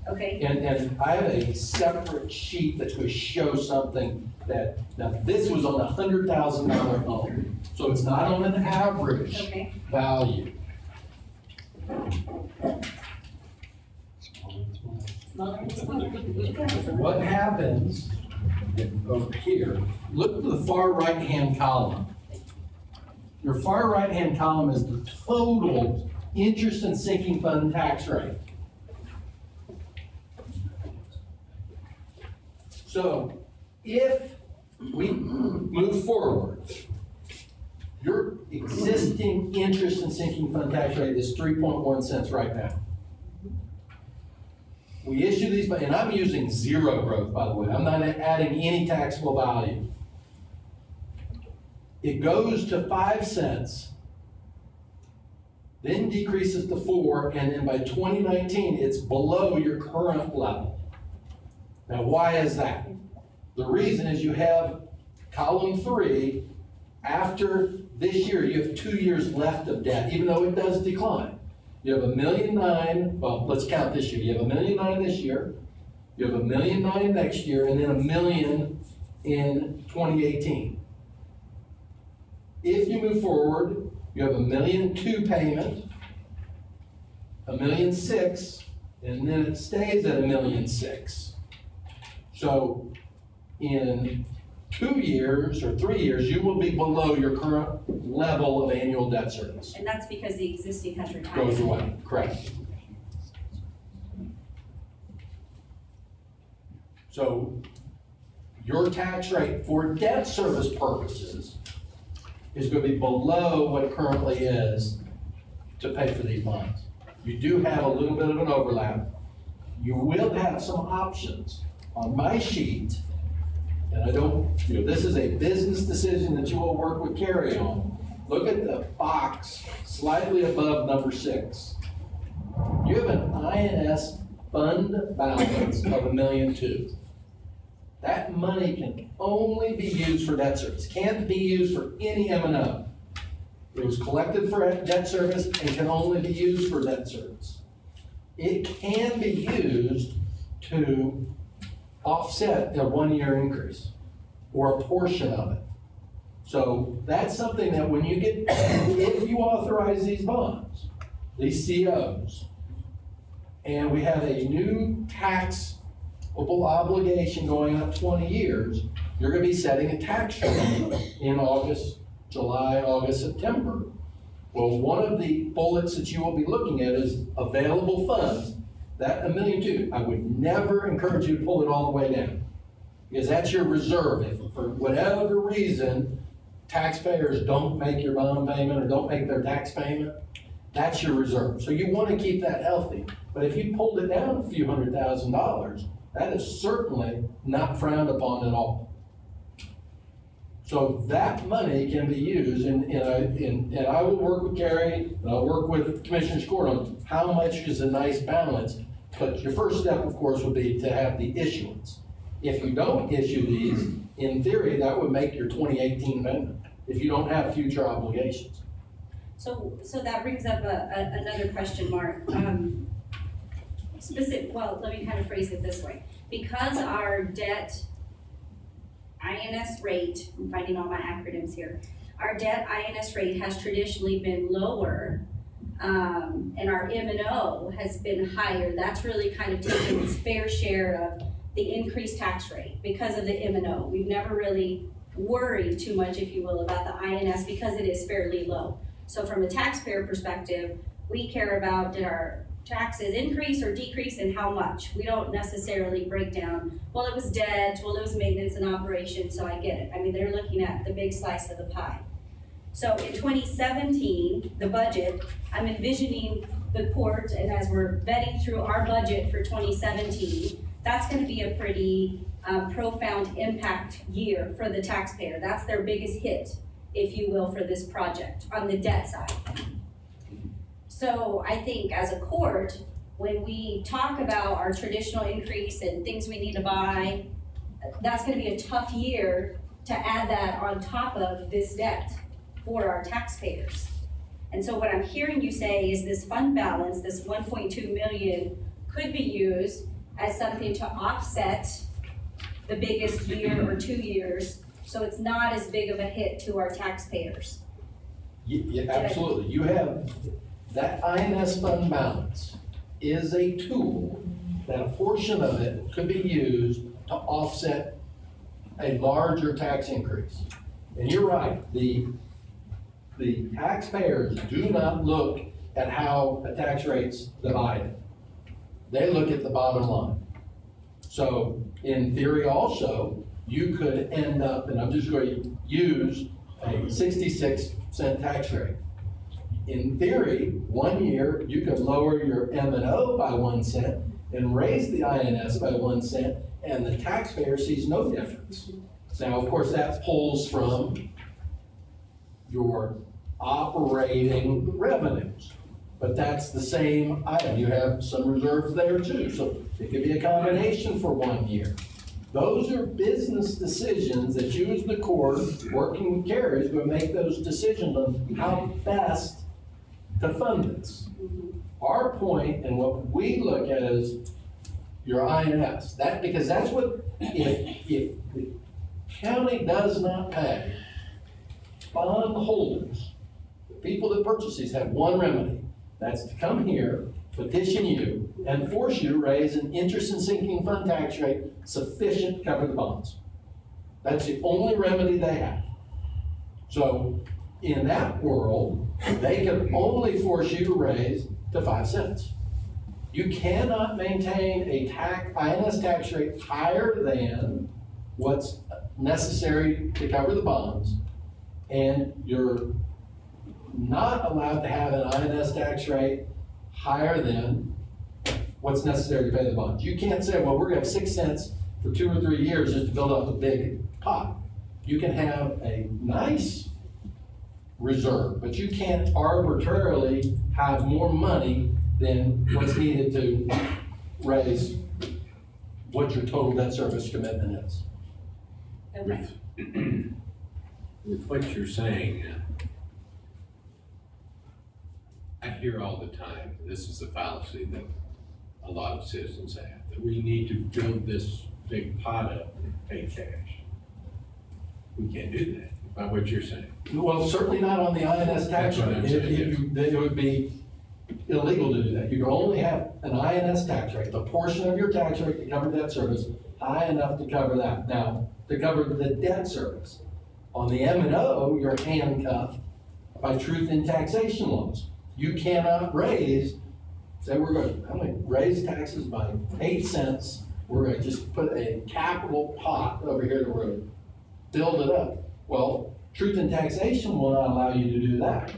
Okay. And I have a separate sheet that's going to show something that, now this was on a $100,000 home, so it's not on an average Okay. value. Smaller and smaller. What happens over here, look at the far right-hand column. Your far right-hand column is the total interest and sinking fund tax rate. So if we move forward, your existing interest and sinking fund tax rate is 3.1 cents right now. We issue these, and I'm using zero growth, by the way. I'm not adding any taxable value. It goes to 5 cents, then decreases to 4, and then by 2019, it's below your current level. Now, why is that? The reason is you have column 3, after this year, you have 2 years left of debt, even though it does decline. You have $1.9 million, well, let's count this year. You have $1.9 million this year, you have $1.9 million next year, and then $1 million in 2018. If you move forward, you have $1.2 million payment, $1.6 million, and then it stays at $1.6 million. So in 2 years or 3 years, you will be below your current level of annual debt service. And that's because the existing has retired. Goes away, correct. So your tax rate for debt service purposes is going to be below what it currently is to pay for these bonds. You do have a little bit of an overlap. You will have some options. On my sheet, and I don't, this is a business decision that you will work with Carrie on. Look at the box slightly above number 6. You have an INS fund balance of $1.2 million. That money can only be used for debt service. Can't be used for any M&O. It was collected for debt service and can only be used for debt service. It can be used to offset a 1-year increase or a portion of it. So that's something that when you get, if you authorize these bonds, these COs, and we had a new taxable obligation going up 20 years, you're gonna be setting a tax rate in August, July, August, September. Well, one of the bullets that you will be looking at is available funds. That $1.2 million, I would never encourage you to pull it all the way down. Because that's your reserve. If for whatever reason, taxpayers don't make your bond payment or don't make their tax payment, that's your reserve. So you want to keep that healthy. But if you pulled it down a few $100,000, that is certainly not frowned upon at all. So that money can be used, and I will work with Gary, and I'll work with Commissioner Court on how much is a nice balance. But your first step, of course, would be to have the issuance. If you don't issue these, in theory, that would make your 2018 amendment, if you don't have future obligations. So that brings up another question, Mark. Well, let me kind of phrase it this way. Because our debt INS rate, I'm finding all my acronyms here, our debt INS rate has traditionally been lower, and our M&O has been higher. That's really kind of taken its fair share of the increased tax rate because of the M&O. We've never really worried too much, if you will, about the INS because it is fairly low. So from a taxpayer perspective, we care about did our taxes increase or decrease and how much. We don't necessarily break down, well, it was debt, well, it was maintenance and operation, so I get it. I mean, they're looking at the big slice of the pie. So in 2017, the budget, I'm envisioning the court, and as we're vetting through our budget for 2017, that's going to be a pretty profound impact year for the taxpayer. That's their biggest hit, if you will, for this project on the debt side. So I think as a court, when we talk about our traditional increase and things we need to buy, that's going to be a tough year to add that on top of this debt for our taxpayers. And so what I'm hearing you say is this fund balance, this 1.2 million, could be used as something to offset the biggest year or 2 years, so it's not as big of a hit to our taxpayers. Yeah, absolutely. You have that INS fund balance is a tool that a portion of it could be used to offset a larger tax increase. And you're right, the taxpayers do not look at how a tax rate's divided. They look at the bottom line. So in theory also, you could end up, and I'm just going to use a 66-cent tax rate. In theory, 1 year, you could lower your M&O by 1 cent and raise the INS by 1 cent, and the taxpayer sees no difference. Now, of course, that pulls from your operating revenues, but that's the same item. You have some reserves there too, so it could be a combination for 1 year. Those are business decisions that you as the court, working with Gary, is going to make those decisions on how best to fund this. Our point and what we look at is your INS. Because that's what, if the county does not pay, bond holders, the people that purchase these have one remedy. That's to come here, petition you, and force you to raise an interest and sinking fund tax rate sufficient to cover the bonds. That's the only remedy they have. So in that world, they can only force you to raise to 5 cents. You cannot maintain a INS tax rate higher than what's necessary to cover the bonds, and you're not allowed to have an INS tax rate higher than what's necessary to pay the bonds. You can't say, well, we're gonna have 6 cents for 2 or 3 years just to build up a big pot. You can have a nice reserve, but you can't arbitrarily have more money than what's needed to raise what your total debt service commitment is. Okay. With what you're saying, I hear all the time, this is a fallacy that a lot of citizens have, that we need to build this big pot up and pay cash. We can't do that, by what you're saying. Well, certainly not on the INS tax rate. It would be illegal to do that. You can only have an INS tax rate, the portion of your tax rate to cover debt service, high enough to cover that. Now, to cover the debt service. On the M&O, you're handcuffed by truth in taxation laws. You cannot raise, say we're gonna raise taxes by 8 cents. We're gonna just put a capital pot over here that we're gonna build it up. Well, truth in taxation will not allow you to do that.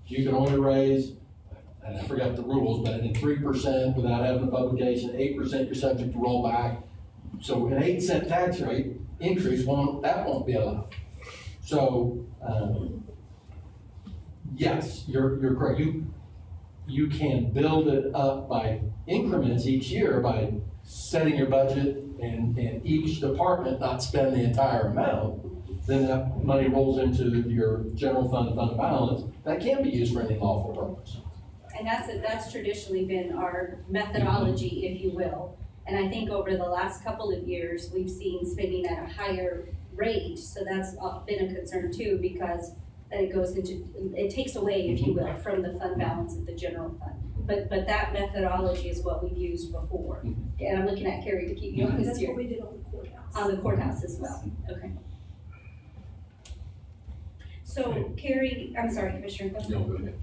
You can only raise, and I forgot the rules, but in 3% without having a publication, 8% you're subject to rollback. So an 8 cent tax rate increase won't be allowed. So, yes, you're correct. You can build it up by increments each year by setting your budget and each department not spend the entire amount. Then that money rolls into your general fund balance. That can be used for any lawful purpose. And that's traditionally been our methodology, if you will. And I think over the last couple of years, we've seen spending at a higher rate. So that's been a concern too, because then it takes away, if you will, from the fund balance of the general fund. But that methodology is what we've used before. And I'm looking at Carrie to keep you honest That's here. what we did on the courthouse. On the courthouse as well, okay. So Carrie, I'm sorry, Commissioner. No, go ahead.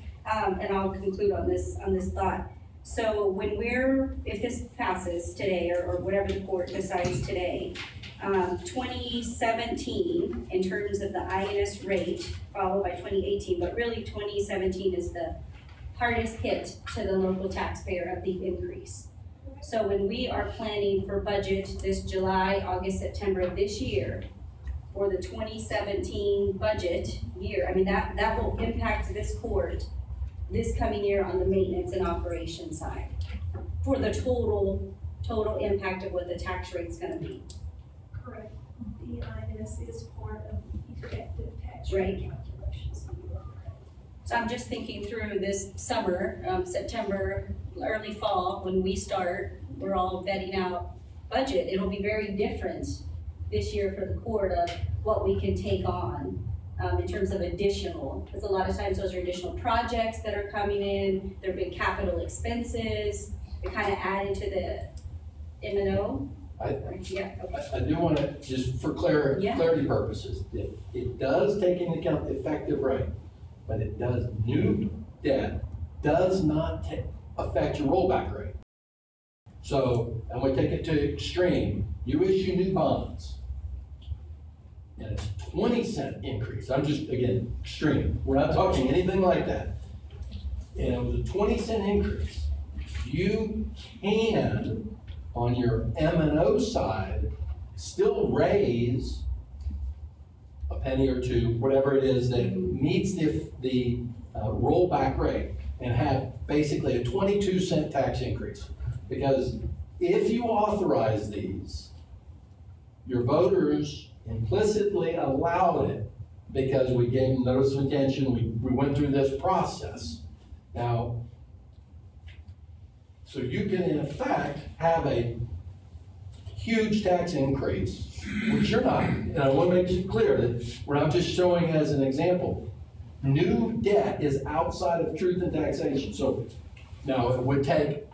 And I'll conclude on this thought. So if this passes today, or whatever the court decides today, 2017, in terms of the INS rate, followed by 2018, but really 2017 is the hardest hit to the local taxpayer of the increase. So when we are planning for budget this July, August, September of this year, for the 2017 budget year, I mean, that will impact this court this coming year on the maintenance and operation side for the total impact of what the tax rate's gonna be. Correct. The INS is part of the effective tax Right. rate calculations. So I'm just thinking through this summer, September, early fall, when we start, we're all vetting out budget. It'll be very different this year for the court of what we can take on in terms of additional, because a lot of times those are additional projects that are coming in, there've been capital expenses, they kind of add into the M&O. Yeah, okay. I do want to, just for clarity purposes, it does take into account the effective rate, but it does, new debt does not affect your rollback rate. So, and we take it to extreme, you issue new bonds, and it's 20-cent increase. I'm just, again, extreme. We're not talking anything like that. And it was a 20-cent increase. You can, on your M&O side, still raise a penny or two, whatever it is that meets the rollback rate, and have basically a 22-cent tax increase. Because if you authorize these, your voters implicitly allowed it because we gave them notice of intention, we went through this process. Now, so you can in effect have a huge tax increase, which you're not. And I want to make it clear that we're not just showing as an example. New debt is outside of truth and taxation. So now it would take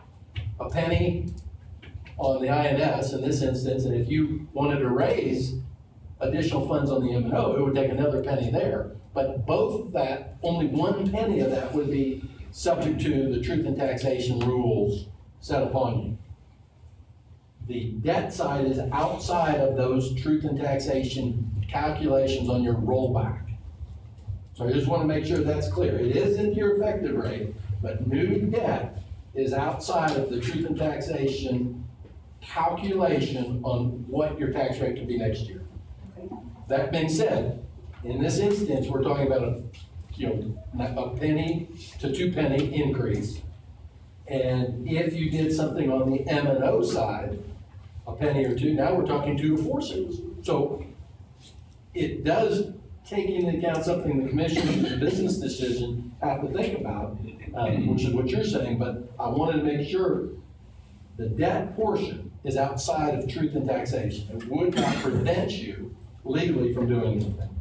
a penny on the INS in this instance, and if you wanted to raise additional funds on the M&O, it would take another penny there. But both of that, only 1 penny of that would be subject to the truth and taxation rules set upon you. The debt side is outside of those truth and taxation calculations on your rollback. So I just want to make sure that's clear. It isn't your effective rate, but new debt is outside of the truth and taxation calculation on what your tax rate could be next year. Okay. That being said, in this instance, we're talking about a penny to 2 penny increase. And if you did something on the M&O side, a penny or two, now we're talking 2 to 4 cents. So it does take into account something the commission and the business decision have to think about, which is what you're saying, but I wanted to make sure the debt portion is outside of truth and taxation. It would not prevent you legally from doing anything.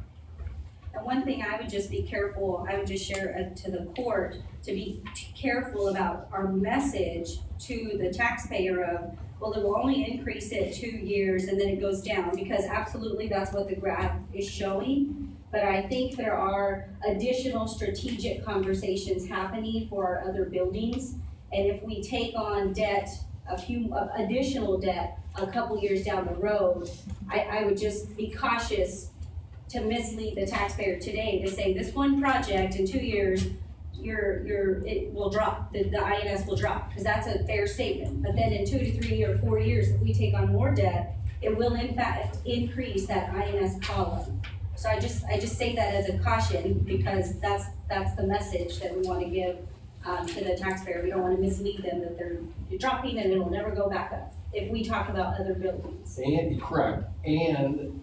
And one thing I would just be careful, I would just share to the court, to be careful about our message to the taxpayer of, well, it will only increase it 2 years and then it goes down, because absolutely that's what the graph is showing. But I think there are additional strategic conversations happening for our other buildings. And if we take on debt, additional debt, a couple years down the road, I would just be cautious to mislead the taxpayer today to say this one project in 2 years, it will drop, the INS will drop, because that's a fair statement. But then in 2 to 3 or 4 years, if we take on more debt, it will in fact increase that INS column. So I just say that as a caution, because that's the message that we want to give to the taxpayer. We don't want to mislead them that they're dropping and it'll never go back up if we talk about other buildings. And, correct, and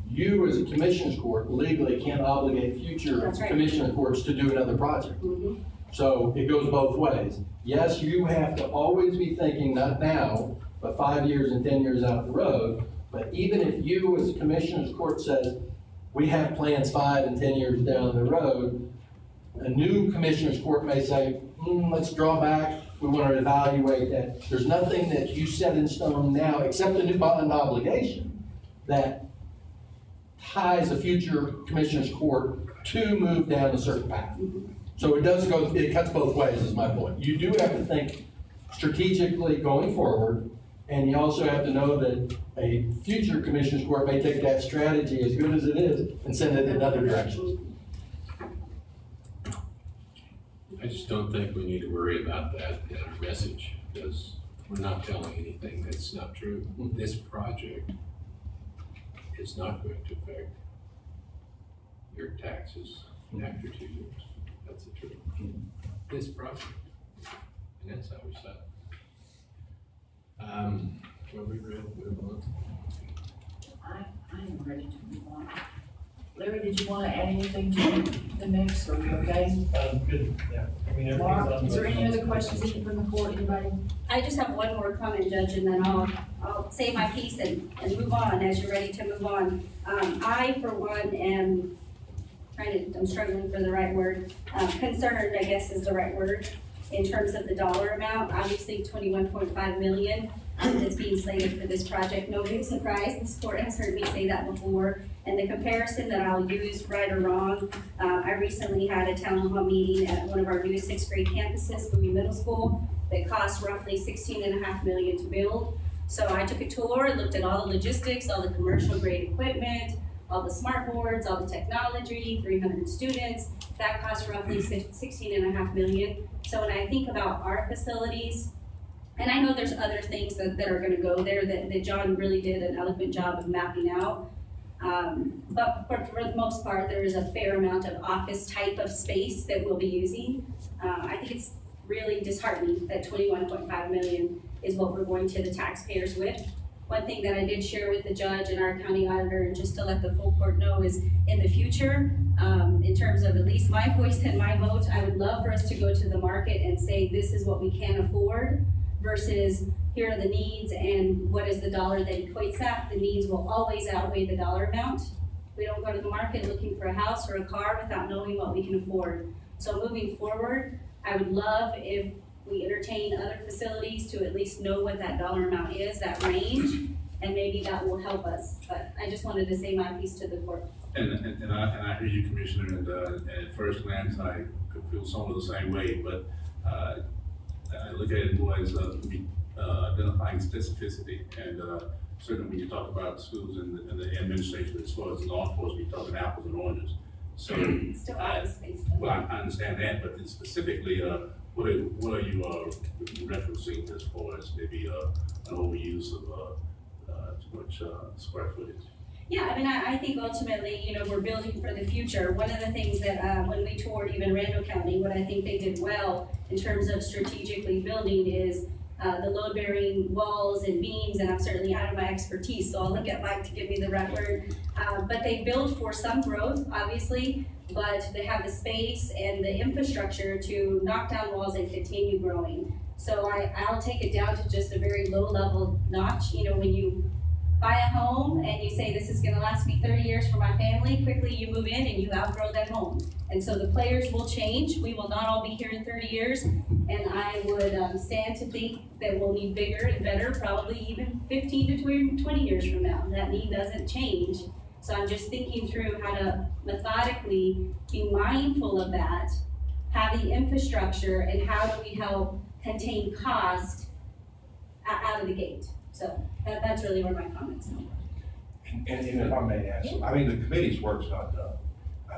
you as a commissioner's court legally can't obligate future That's right. commissioner courts to do another project. Mhm. So it goes both ways. Yes, you have to always be thinking, not now, but 5 years and 10 years out the road. But even if you as a commissioner's court says, we have plans 5 and 10 years down the road, a new commissioner's court may say, let's draw back, we want to evaluate that. There's nothing that you set in stone now, except a new bond obligation, that ties a future commissioner's court to move down a certain path. So it does go, it cuts both ways is my point. You do have to think strategically going forward, and you also have to know that a future commissioner's court may take that strategy, as good as it is, and send it in another direction. I just don't think we need to worry about that message, because we're not telling anything that's not true. This project is not going to affect your taxes after 2 years. That's the truth. This project, and that's how we set it. Are we ready to move on? I am ready to move on. Larry, did you want to add anything to the mix, or you okay? Good, yeah. I mean, everything's Mark, on. is there any other questions from the court, anybody? I just have one more comment, Judge, and then I'll say my piece and move on as you're ready to move on. I, for one, am I'm struggling for the right word, concerned, I guess is the right word, in terms of the dollar amount. Obviously, 21.5 million that's being slated for this project. No big surprise, this court has heard me say that before. And the comparison that I'll use, right or wrong, I recently had a town hall meeting at one of our new 6th grade campuses, Bowie Middle School, that cost roughly $16.5 million to build. So I took a tour, looked at all the logistics, all the commercial grade equipment, all the smart boards, all the technology, 300 students. That cost roughly $16.5 million. So when I think about our facilities, and I know there's other things that are gonna go there that John really did an eloquent job of mapping out. But for the most part, there is a fair amount of office type of space that we'll be using. I think it's really disheartening that 21.5 million is what we're going to the taxpayers with. One thing that I did share with the judge and our county auditor, and just to let the full court know, is in the future, in terms of at least my voice and my vote, I would love for us to go to the market and say, this is what we can afford, versus here are the needs and what is the dollar that equates that. The needs will always outweigh the dollar amount. We don't go to the market looking for a house or a car without knowing what we can afford. So moving forward, I would love if we entertain other facilities to at least know what that dollar amount is, that range, and maybe that will help us. But I just wanted to say my piece to the court. And I hear you, Commissioner, and at first glance, I could feel some of the same way, but I look at it more as identifying specificity, and certainly when you talk about schools and the administration as far as law enforcement, you're talking apples and oranges. So Still have space. well, I understand that, but then specifically, what are you referencing as far as maybe an overuse of too much square footage? Yeah, I mean, I think ultimately, we're building for the future. One of the things that when we toured even Randall County, what I think they did well in terms of strategically building is the load-bearing walls and beams, and I'm certainly out of my expertise, so I'll look at Mike to give me the right word. But they build for some growth, obviously, but they have the space and the infrastructure to knock down walls and continue growing. So I'll take it down to just a very low-level notch. When you buy a home and you say, this is gonna last me 30 years for my family, quickly you move in and you outgrow that home. And so the players will change. We will not all be here in 30 years. And I would stand to think that we'll need bigger and better, probably even 15 to 20 years from now. That need doesn't change. So I'm just thinking through how to methodically be mindful of that, have the infrastructure, and how do we help contain cost out of the gate. So that's really where my comments are. And if I may ask, I mean, the committee's work's not done.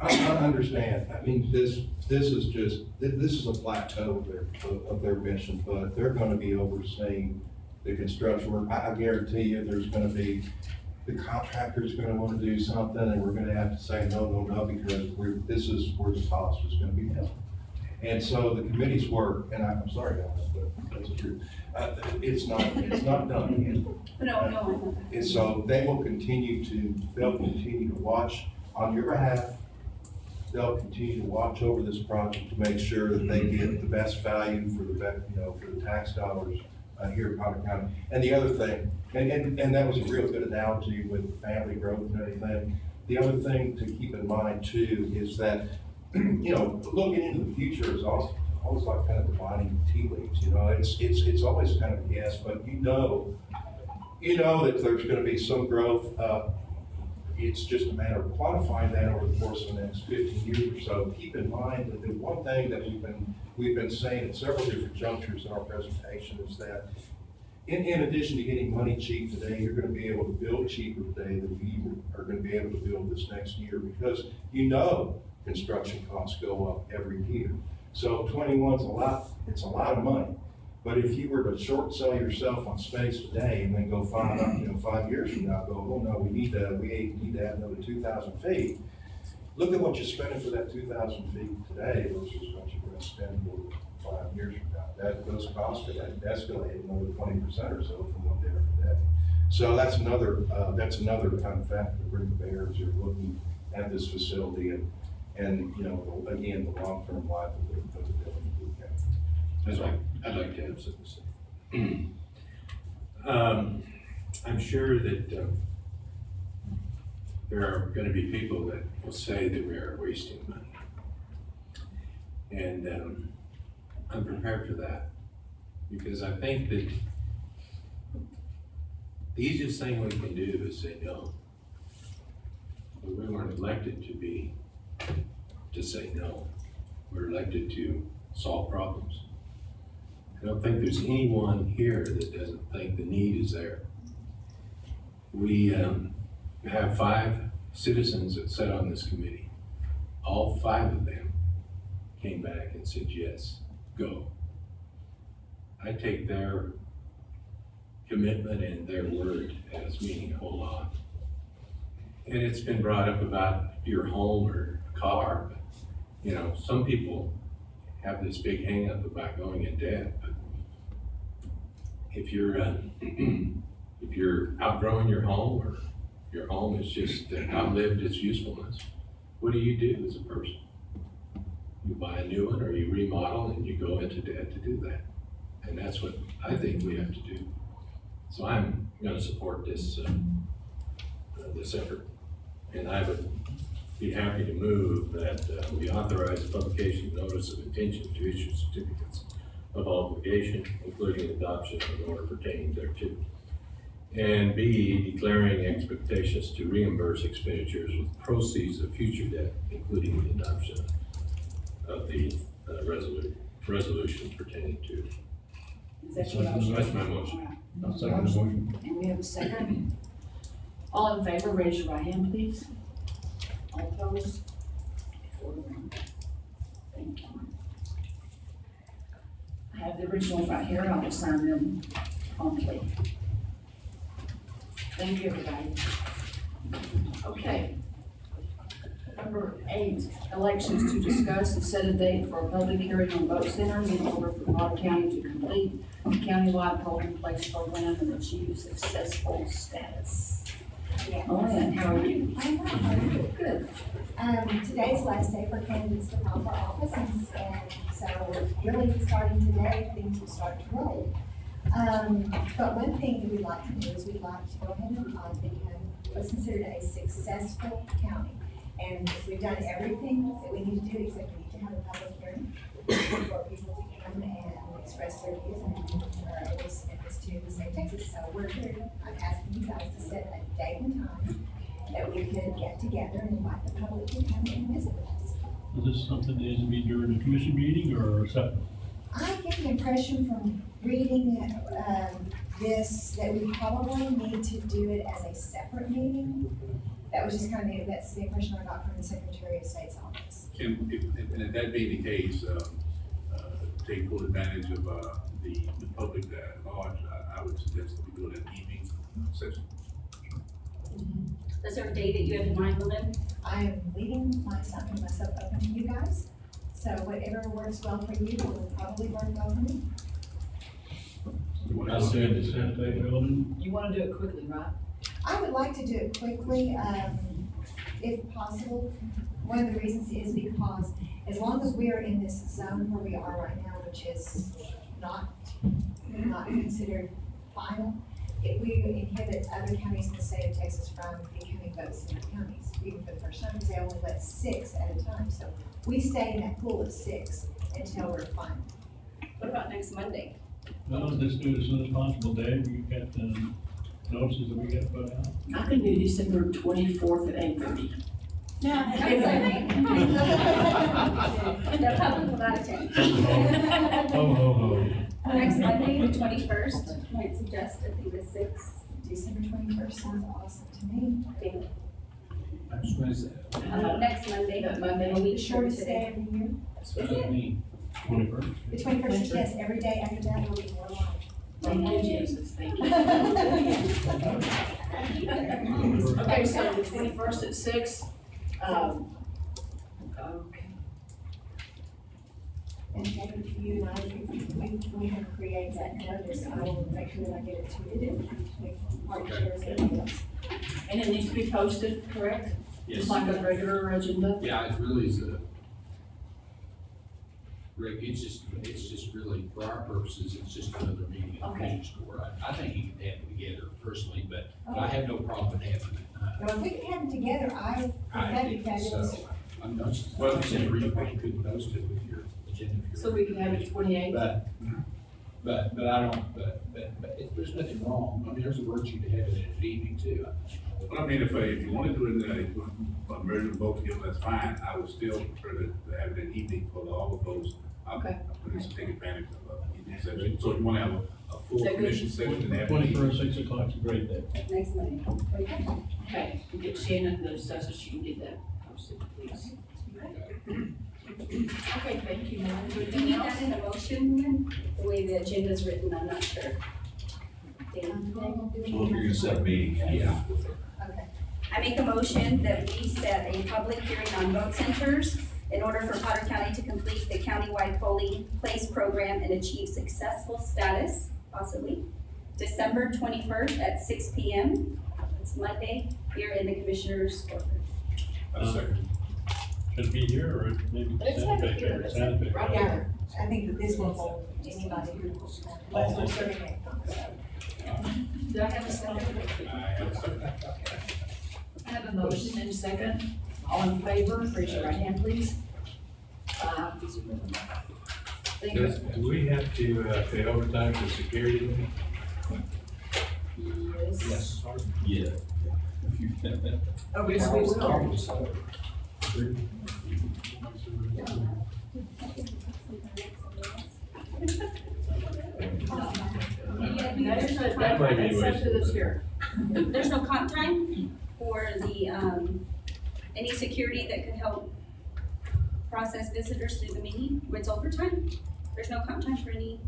I understand, I mean, this is just, this is a plateau of their mission, but they're gonna be overseeing the construction work. I guarantee you, there's gonna be, the contractor's gonna wanna do something, and we're gonna have to say no, because this is where the cost is gonna be held. And so the committee's work, and I'm sorry, guys, but that's the truth, it's not done yet. No. And so they'll continue to watch on your behalf. They'll continue to watch over this project to make sure that they get the best value for the tax dollars here in Potter County. And the other thing, and that was a real good analogy with family growth and everything. The other thing to keep in mind too is that, looking into the future is always like kind of dividing tea leaves. It's always kind of a guess, but you know that there's going to be some growth. It's just a matter of quantifying that over the course of the next 15 years or so. Keep in mind that the one thing that we've been saying at several different junctures in our presentation is that in addition to getting money cheap today, you're going to be able to build cheaper today than you are going to be able to build this next year, because construction costs go up every year. So 21's it's a lot of money. But if you were to short sell yourself on space today and then go 5 years from now, oh no, we need to add another 2,000 feet. Look at what you're spending for that 2,000 feet today versus what you're going to spend for 5 years from now. Those costs could escalate another 20% or so from one day to day. So that's another kind of factor to bring to bear as you're looking at this facility and again, the long-term life of the building. I'd like to have something to say. I'm sure that there are going to be people that will say that we are wasting money. And I'm prepared for that, because I think that the easiest thing we can do is say no. But we weren't elected to say no. We're elected to solve problems. I don't think there's anyone here that doesn't think the need is there. We have 5 citizens that sat on this committee. All 5 of them came back and said, yes, go. I take their commitment and their word as meaning a whole lot. And it's been brought up about your home or car. But, some people have this big hang up about going in debt. But if you're outgrowing your home, or your home is just outlived its usefulness, what do you do as a person? You buy a new one, or you remodel, and you go into debt to do that. And that's what I think we have to do. So I'm going to support this effort, and I would be happy to move that we authorize publication of notice of intention to issue certificates of obligation, including adoption of an order pertaining thereto. And B, declaring expectations to reimburse expenditures with proceeds of future debt, including the adoption of the resolution pertaining to. Is that your motion? That's my motion. I'll second the motion. And we have a second. All in favor, raise your right hand, please. All opposed? 4-1. Thank you. I have the originals right here, I'll just sign them promptly. Thank you, everybody. Okay. Number 8, elections to discuss and set a date for a public hearing on vote centers in order for Potter County to complete the countywide polling place program and achieve successful status. Oh, and how are you? I'm well. Good. Today's last day for candidates to run for office, and so really starting today, things will start to roll. But one thing that we'd like to do is we'd like to go ahead and become what's considered a successful county. And we've done everything that we need to do, except we need to have a public hearing for people to come and express their views and or at least submit this to the state of Texas. So we're here, I'm asking you guys to set a date and time that we could get together and invite the public to come and visit with us. Is this something that needs to be during a commission meeting or separate? I get the impression from reading this that we probably need to do it as a separate meeting. That was just kind of, that's the impression I got from the Secretary of State's office. And if that being the case, take full advantage of, the public at large, I would suggest that we do it an evening session. Is there a day that you have in mind, Lynn? I am leaving myself open to you guys. So whatever works well for you will probably work well for me. I said the Santa Fe building. You wanna do it quickly, right? I would like to do it quickly, if possible. One of the reasons is because as long as we are in this zone where we are right now, which is not considered final, if we inhibit other counties in the state of Texas from becoming vote center counties, even for the first time, because they only let 6 at a time. So we stay in that pool of 6 until we're final. What about next Monday? Well, let's do it as soon as possible, Dave. We've got the notices that we got to put out. I can do December 24th at 8:30. No, the public will not attend. Ho, ho, ho. Next Monday, the 21st, might suggest, I think the 6th. December 21st sounds awesome to me. Next Wednesday. Next Monday. That Monday. A week The from shortest today. day of the year. Is it? 21st. The 21st is yes, every day after that will be more live. Thank you, Jesus, thank you. Okay, so the 21st at 6. Okay. And then if you and I, we have created that notice, I will make sure that I get it to you. Mark shares it with us. And it needs to be posted, correct? Yes. Just like a regular agenda? Yeah, it really is Rick, it's just really, for our purposes, it's just another meeting at the Okay. Commissioners Court. I think you can have it together personally, but I have no problem with having it. Well, if we can have them together, that'd be fabulous. So, I'm not, well, it's a reason why you couldn't post it with your agenda. So we can have it 28th? But I don't, but there's nothing wrong. I mean, there's a virtue to having it at evening too. Well, I mean, if you want to do it in a merger vote together, that's fine. I would still prefer to have it in evening for all of those. Okay. Please take advantage of evening session. So if you want to have a full Is that good? commission session, then have it. 21st, 6 o'clock is a great day. Next Monday. Okay, we'll get Shannon the stuff so she can get that posted, please. Okay, thank you, ma'am. Do you need that in a motion, Lynn? The way the agenda's written, I'm not sure. Dan? Well, if you're gonna set a meeting, yeah. Okay. I make a motion that we set a public hearing on vote centers in order for Potter County to complete the countywide polling place program and achieve successful status, possibly, December 21st at 6 p.m. It's Monday, here in the Commissioners' Court. Should it be here or maybe Let's Santa have Fe? it here, let's Santa have Fe. it right Yeah, here. I think that this will hold anybody who, unless we're serving it. Do I have a second? I have a motion and a second. All in favor, raise your right hand, please. Thank you. Do we have to pay overtime for security? Yes. Yeah. Oh, yes, we will. That's up to the chair. There's no comp time for the, any security that could help process visitors through the meeting? It's overtime? There's no comp time for any?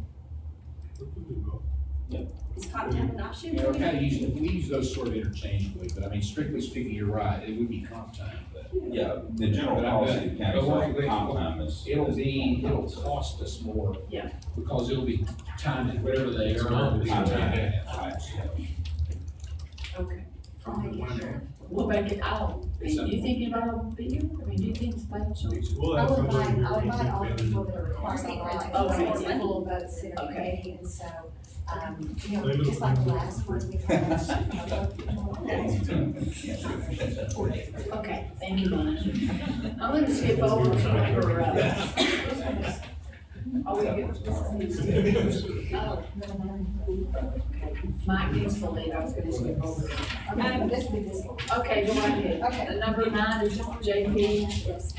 Is comp time an option? Yeah, we're kind of using, we use those sort of interchangeably, but I mean, strictly speaking, you're right, it would be comp time, but. Yeah, the general policy of the county, so comp time is. It'll cost us more. Yeah. Because it'll be timed at whatever they earn, it'll be timed. Okay. We'll make it out. Do you think anybody will be here? I mean, do you think it's financial? I'll invite all the people that are required by law. Okay. It's a full vote center Okay. committee, and so, Just like the last one, we had. Okay, thank you, Monica. I'm gonna skip over to number, oh, we get, oh, Mike needs to leave, I was gonna skip over. This will be this one. Okay, go right ahead. Okay. Number 9 is JP. Yes,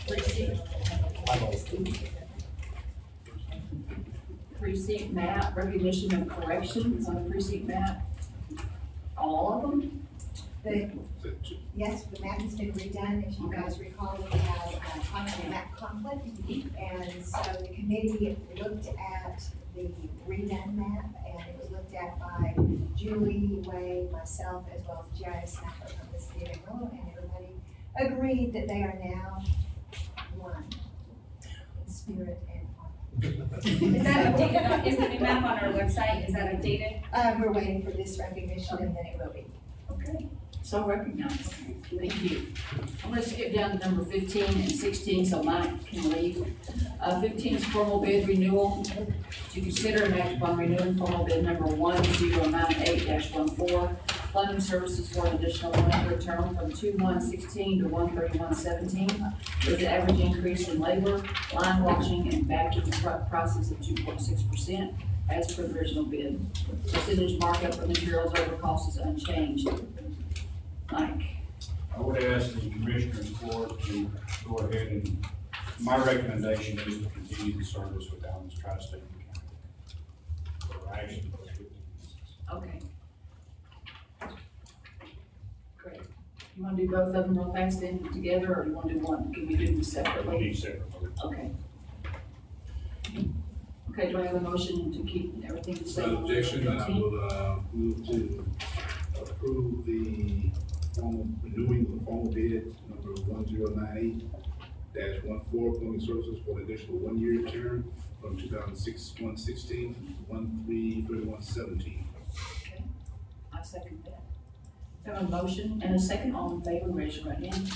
precinct map, recognition of corrections on the precinct map. All of them? Yes, the map has been redone. If you guys recall, we had a map conflict. And so the committee looked at the redone map, and it was looked at by Julie, Wade, myself, as well as GIS snapper from the city of Amarillo, and everybody agreed that they are now one in spirit and Is that updated, is the new map on our website, is that updated? we're waiting for this recognition, and then it will be. Okay, so recognized. Thank you. I'm gonna skip down to number 15 and 16, so Mike can leave. 15 is formal bid renewal. To consider and act upon renewing formal bid number 1098-14, plumbing services for an additional 1-year term from 2/1/16 to 1/31/17, with an average increase in labor, line washing, and vacuum truck prices of 2.6%, as per the original bid. Percentage markup of materials over cost is unchanged. Mike? I would ask the Commissioners Court to go ahead and, my recommendation is to continue the service with Allen's Tri-State Mechanical. For action. Okay. Great. You wanna do both of them real fast then together, or you wanna do one? Can we do them separately? Each separately. Okay. Okay, do I have a motion to keep everything the same? Without objection, I will, move to approve the renewing the formal bid number 1098-14 plumbing services for an additional 1-year term from 2016 to 1/3/31/17. Okay, I second that. We have a motion and a second, all in favor, raise your right hand.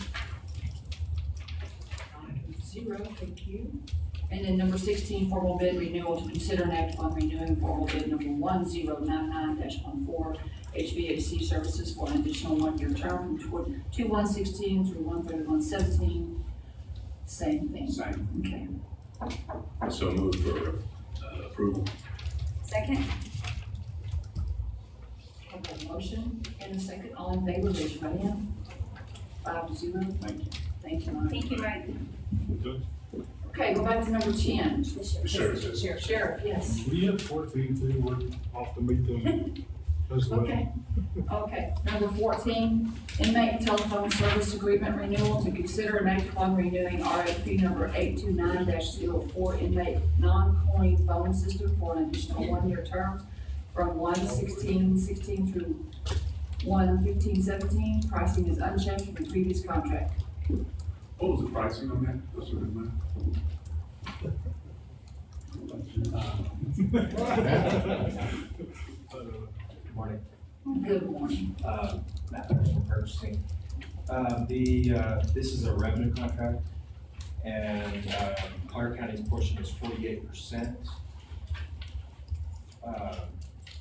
0, thank you. And then number 16, formal bid renewal, to consider and act upon renewing formal bid number 1099-14, HVAC services for an additional 1-year term from 2/1/16 through 1/31/17. Same thing. Same. Okay. So move for approval. Second? Have a motion and a second, all in favor, raise your right hand. 5-0. Thank you. Thank you, Mike. Thank you, Mike. Okay, go back to number 10. Sheriff. Sheriff, yes. We have 14 too, we're off to meet them. That's the way. Okay, okay. Number 14, inmate telephone service agreement renewal, to consider and act upon renewing RFP number 829-04, inmate non-coin phone system for an additional 1-year term from 1/16/16 through 1/15/17. Pricing is unchanged from the previous contract. What was the pricing on that? What's the amount? Morning. Good morning. Matt Myers from purchasing. This is a revenue contract, and Clark County's portion is 48%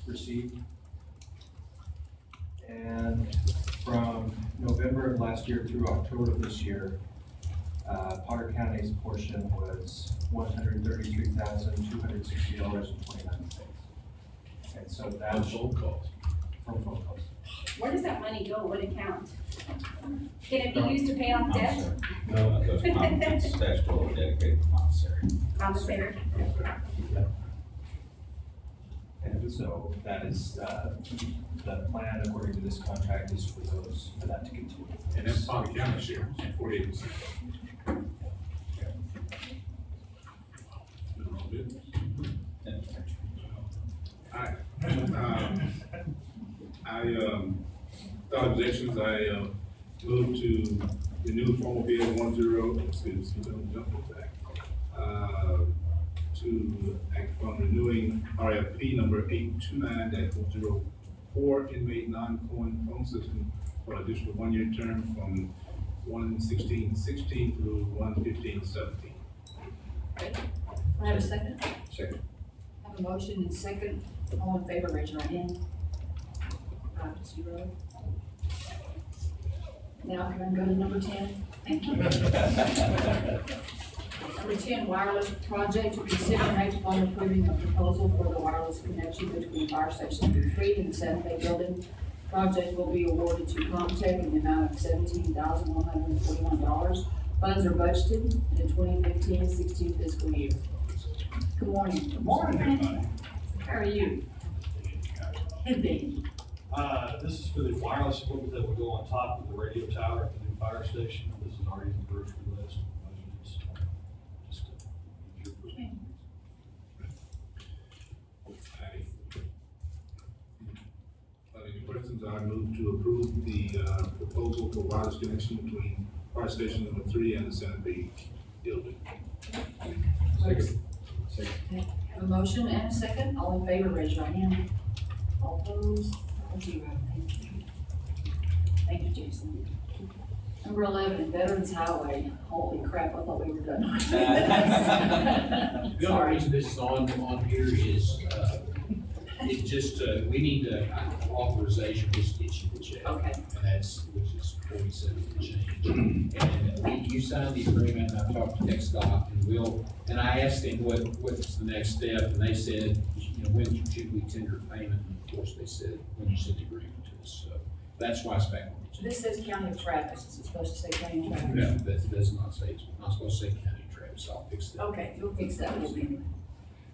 received. And from November of last year through October of this year, Potter County's portion was $133,260.29. And so that's phone calls. from phone calls. Where does that money go? What account? Can it be used to pay off debt? No, that's statutory dedicated commissary. Commissary. And so that is, the plan according to this contract is for that to continue. And that's Potter County share, 48%. Without objections, I move to renew formal bid 10, to act upon renewing RFP number 829-04, inmate non-coin phone system for an additional 1-year term from 1/16/16 through 1/15/17. I have a second. Second. Have A motion and second, all in favor, raise your right hand. 5-0. Now can I go to number 10? Thank you. Number 10, wireless project, to consider and act upon approving a proposal for the wireless connection between Fire Station 3 and the Santa Fe building. Project will be awarded to Comtech in the amount of $17,141. Funds are budgeted in the 2015-16 fiscal year. Good morning. Good morning, everybody. How are you? Good day. This is for the wireless equipment that will go on top of the radio tower at the new fire station. This is already in the grocery list. Just Any questions? I move to approve the proposal for wireless connection between Fire Station number 3 and the Santa Fe building. Second. Have a motion and a second. All in favor, raise your hand. All opposed, 5-0. Thank you. Thank you, Jason. Number 11, Veterans Highway. Holy crap, I thought we were done. The only reason this is on here is, it just, we need authorization just to issue the check. Okay. And that's, which is 47 and change. And you signed the agreement, and I've talked to TxDOT, and I asked them what's the next step, and they said, when should we tender payment? And of course, they said, when you send the agreement to us, so that's why it's back on the agenda. This says County of Travis. Is it supposed to say County of Travis? No, that does not say, it's not supposed to say County of Travis, I'll fix that. Okay, you'll fix that with me.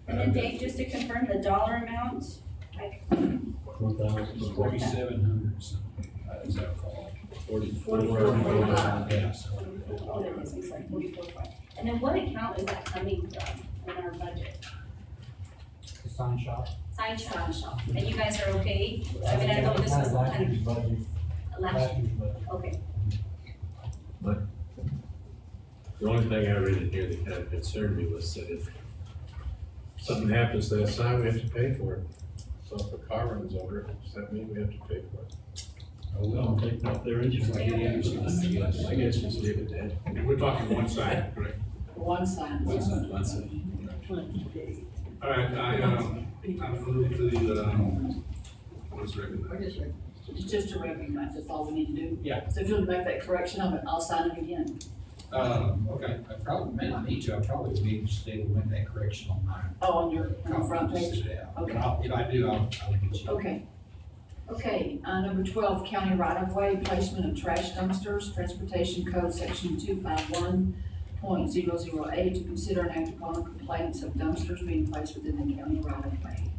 And then Dave, just to confirm the dollar amount, like, 4,700 something, is that called? 44.45. Yeah, so. it's like 44.5. And then what account is that coming from in our budget? The sign shop. Sign shop. And you guys are okay? I mean, I know this was Last kind year's budget. of last year. Okay. But the only thing I read in here that kind of concerned me was that if something happens to that sign, we have to pay for it. So if a car runs over it, does that mean we have to pay for it? Oh, well, take off their insurance. I guess just leave it there. We're talking one side, correct? One sign. One side. All right, I move to, what's recognized? It's just to recognize, that's all we need to do. Yeah. So if you'll make that correction, I'll sign it again. Okay, I probably may not need to, I probably would need to stay to make that correction on mine. Oh, on your front page? Yeah. Okay. If I do, I'll get you. Okay. Okay, number 12, county right-of-way, placement of trash dumpsters, transportation code section 251.008, to consider and act upon complaints of dumpsters being placed within the county right-of-way.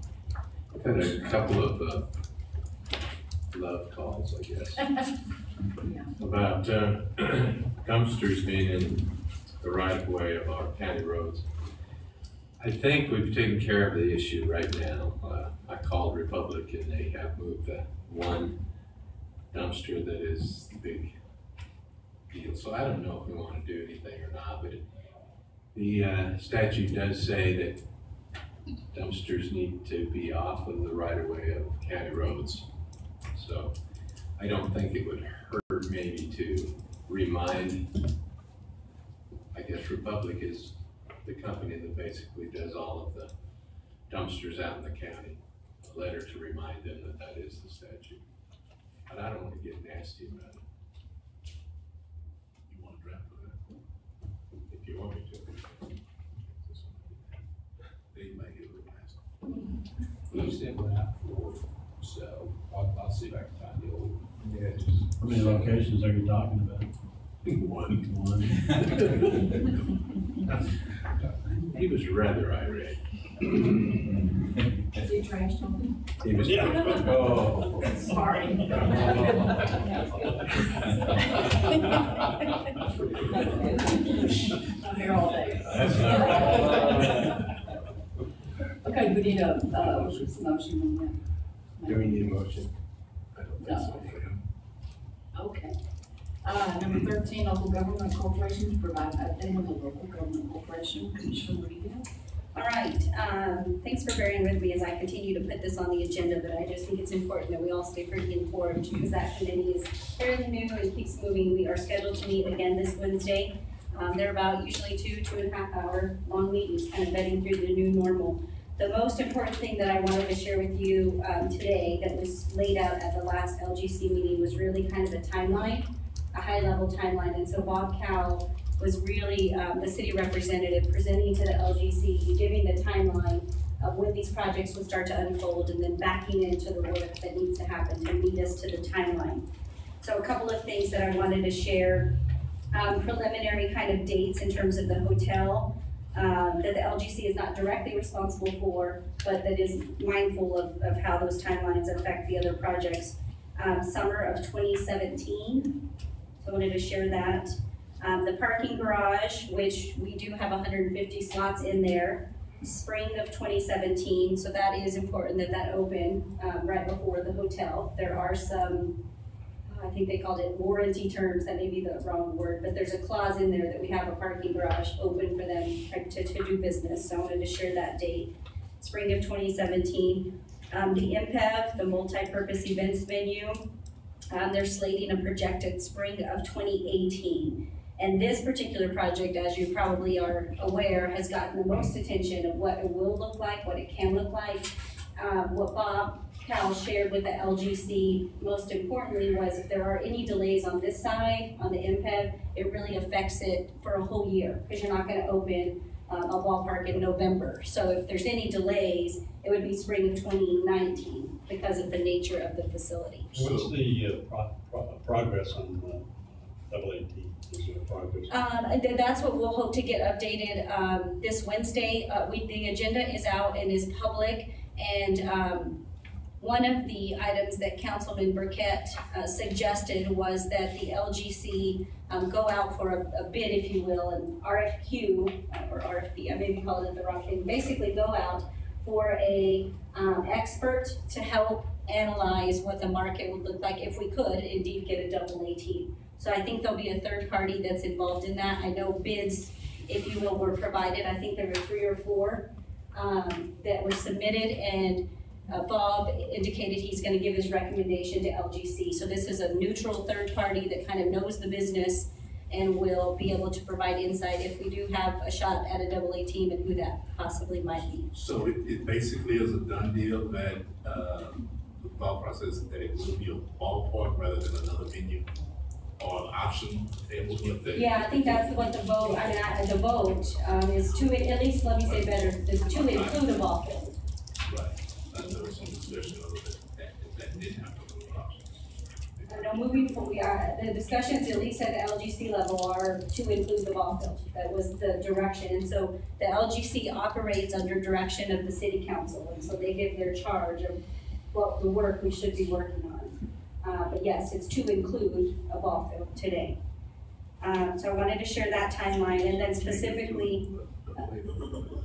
I've had a couple of love calls, I guess, about dumpsters being in the right-of-way of our county roads. I think we've taken care of the issue right now. I called Republic and they have moved that one dumpster that is the big deal. So I don't know if we want to do anything or not, but the statute does say that dumpsters need to be off of the right-of-way of county roads. So I don't think it would hurt maybe to remind, I guess Republic is the company that basically does all of the dumpsters out in the county, a letter to remind them that that is the statute. But I don't want to get nasty about it. You want to draft for that? If you want me to. They might get a little nasty. You sent one out before, so I'll see if I can find the old. Yeah. How many locations are you talking about? One. He was rather irate. Is he trash talking? He was. Oh. Sorry. I'm here all day. That's not right. Okay, we need a motion on Do we need a motion? I don't think so. that. Okay. Number 13, local government corporations provide update on the local government corporation. Commissioner Rita. All right, thanks for bearing with me as I continue to put this on the agenda, but I just think it's important that we all stay pretty informed because that committee is fairly new and keeps moving. We are scheduled to meet again this Wednesday. They're about usually 2.5 hour long meetings, kind of vetting through the new normal. The most important thing that I wanted to share with you today that was laid out at the last LGC meeting was really kind of a timeline, a high-level timeline. And so Bob Cowell was really the city representative presenting to the LGC, giving the timeline of when these projects would start to unfold and then backing into the work that needs to happen to lead us to the timeline. So a couple of things that I wanted to share, preliminary kind of dates in terms of the hotel that the LGC is not directly responsible for, but that is mindful of how those timelines affect the other projects. Summer of 2017, so I wanted to share that. The parking garage, which we do have 150 slots in there, spring of 2017, so that is important that that open right before the hotel. There are some, I think they called it warranty terms, that may be the wrong word, but there's a clause in there that we have a parking garage open for them to do business, so I wanted to share that date. Spring of 2017. The MPEV, the multi-purpose events venue, they're slating a projected spring of 2018. And this particular project, as you probably are aware, has gotten the most attention of what it will look like, what it can look like. What Bob Cowell shared with the LGC, most importantly, was if there are any delays on this side, on the MPEV, it really affects it for a whole year, because you're not gonna open a ballpark in November. So if there's any delays, it would be spring of 2019 because of the nature of the facility. What's the progress on double 18? Is there progress? That's what we'll hope to get updated this Wednesday. The agenda is out and is public, and one of the items that Councilman Burkett suggested was that the LGC go out for a bid, if you will, an RFQ, or RFP, I maybe called it the wrong thing, basically go out for a expert to help analyze what the market would look like if we could indeed get a double 18. So I think there'll be a third party that's involved in that. I know bids, if you will, were provided. I think there were 3 or 4 that were submitted, and Bob indicated he's gonna give his recommendation to LGC. So this is a neutral third party that kind of knows the business and will be able to provide insight if we do have a shot at a double 18 and who that possibly might be. So it basically is a done deal that the thought process that it will be a ballpark rather than another venue or an option table. Yeah, I think that's what the vote, the vote is to, at least let me say better, is to include a ball field. Right, there was some discussion of that didn't have to be an option. No, moving forward, the discussions, at least at the LGC level, are to include the ball field. That was the direction, and so the LGC operates under direction of the city council, and so they give their charge of what the work we should be working on. But yes, it's to include a ball field today. So I wanted to share that timeline, and then specifically,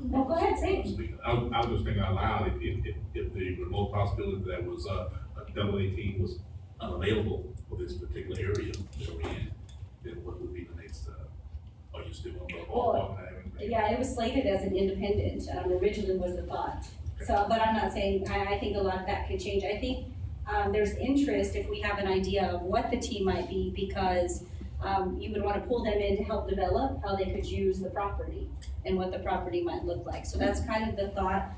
no, go ahead, say it. I was just thinking out loud, if the remote possibility that was a double 18 was unavailable for this particular area that we're in, then what would be the next, are you still on the ballpark? Yeah, it was slated as an independent, originally was the thought. So, but I'm not saying, I think a lot of that could change. I think there's interest if we have an idea of what the team might be, because you would want to pull them in to help develop how they could use the property and what the property might look like. So that's kind of the thought.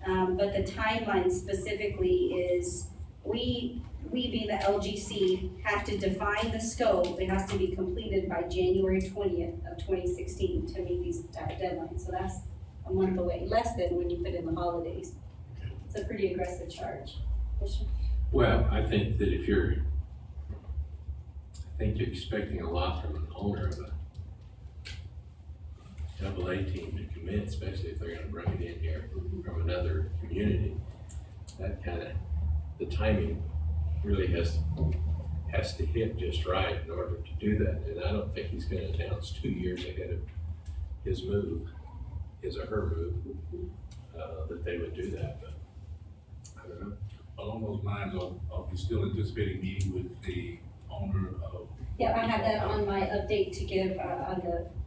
But the timeline specifically is we being the LGC have to define the scope. It has to be completed by January 20th of 2016 to meet these deadlines. So that's a month away, less than when you put in the holidays. It's a pretty aggressive charge. Well, I think that if you're expecting a lot from an owner of a double 18 to commit, especially if they're gonna bring it in here from another community. That kind of, the timing really has to hit just right in order to do that. And I don't think he's gonna announce 2 years ahead of his move, his or her move, that they would do that, but I don't know. Along those lines, are we still anticipating meeting with the owner of? Yeah, I have that on my update to give on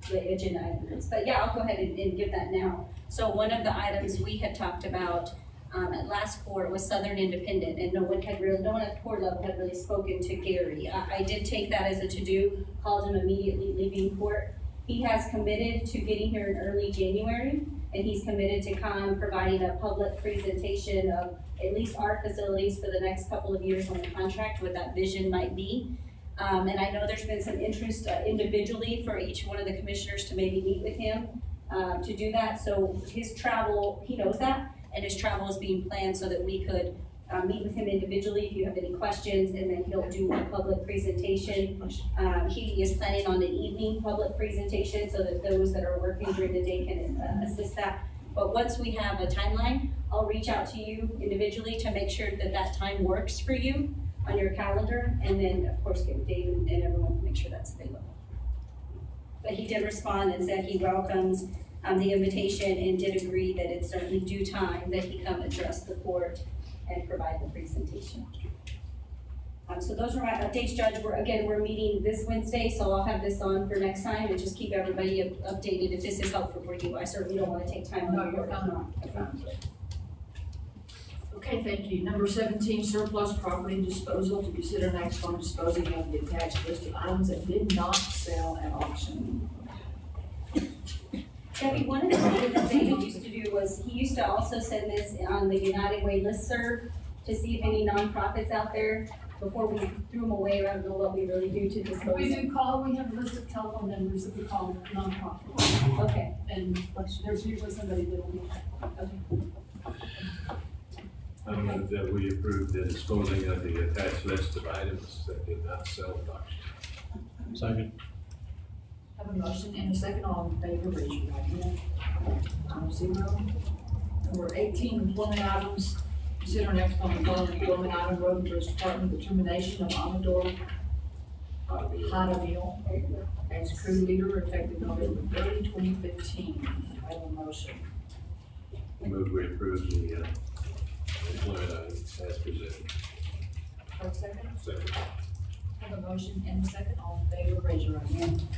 the agenda items. But yeah, I'll go ahead and give that now. So one of the items we had talked about at last court was Southern Independent, and no one at the court level had really spoken to Gary. I did take that as a to-do, called him immediately leaving court. He has committed to getting here in early January, and he's committed to come providing a public presentation of at least our facilities for the next couple of years on the contract, what that vision might be. And I know there's been some interest individually for each one of the commissioners to maybe meet with him to do that. So his travel, he knows that, and his travel is being planned so that we could meet with him individually if you have any questions, and then he'll do a public presentation. He is planning on an evening public presentation so that those that are working during the day can assist that. But once we have a timeline, I'll reach out to you individually to make sure that that time works for you on your calendar, and then of course get with Dave and everyone to make sure that's available. But he did respond and said he welcomes the invitation and did agree that it's certainly due time that he come address the court and provide the presentation. So those are my updates, Judge. We're meeting this Wednesday, so I'll have this on for next time and just keep everybody updated if this is helpful for you. I certainly don't want to take time. No, you're fine. Okay, thank you. Number 17, surplus property disposal, to consider next on disposing of the attached list of items that did not sell at auction. Debbie, one of the things that David used to do was, he used to also send this on the United Way listserv to see if any nonprofits out there, before we threw them away, I don't know what we really do to dispose. We do call, we have a list of telephone numbers that we call nonprofits. Okay. And there's usually somebody that will get that. Okay. I move that we approve the disposing of the attached list of items that did not sell at auction. Second. Have a motion and a second, all in favor, raise your right hand. 0. Number 18, employment items. Consider next on the following employment item, Road and Bridge Department, the termination of Amador Hadamil as crew leader effective November 30, 2015. I have a motion. I move we approve the employment items as presented. For a second? Second. Have a motion and a second, all in favor, raise your right hand.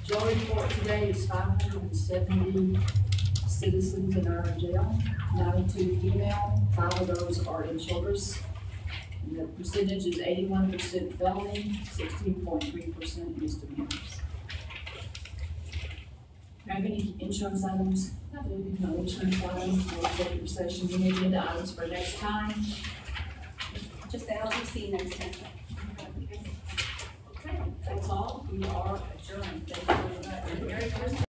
Jail report today is 570 citizens in our jail, 92 female, 5 of those are in Childress. And the percentage is 81% felony, 16.3% misdemeanors. Have any insurance items? No insurance items, no executive session, any agenda items for next time? Just the LGC next time. Okay, that's all. We are adjourned. Thank you very much. Merry Christmas.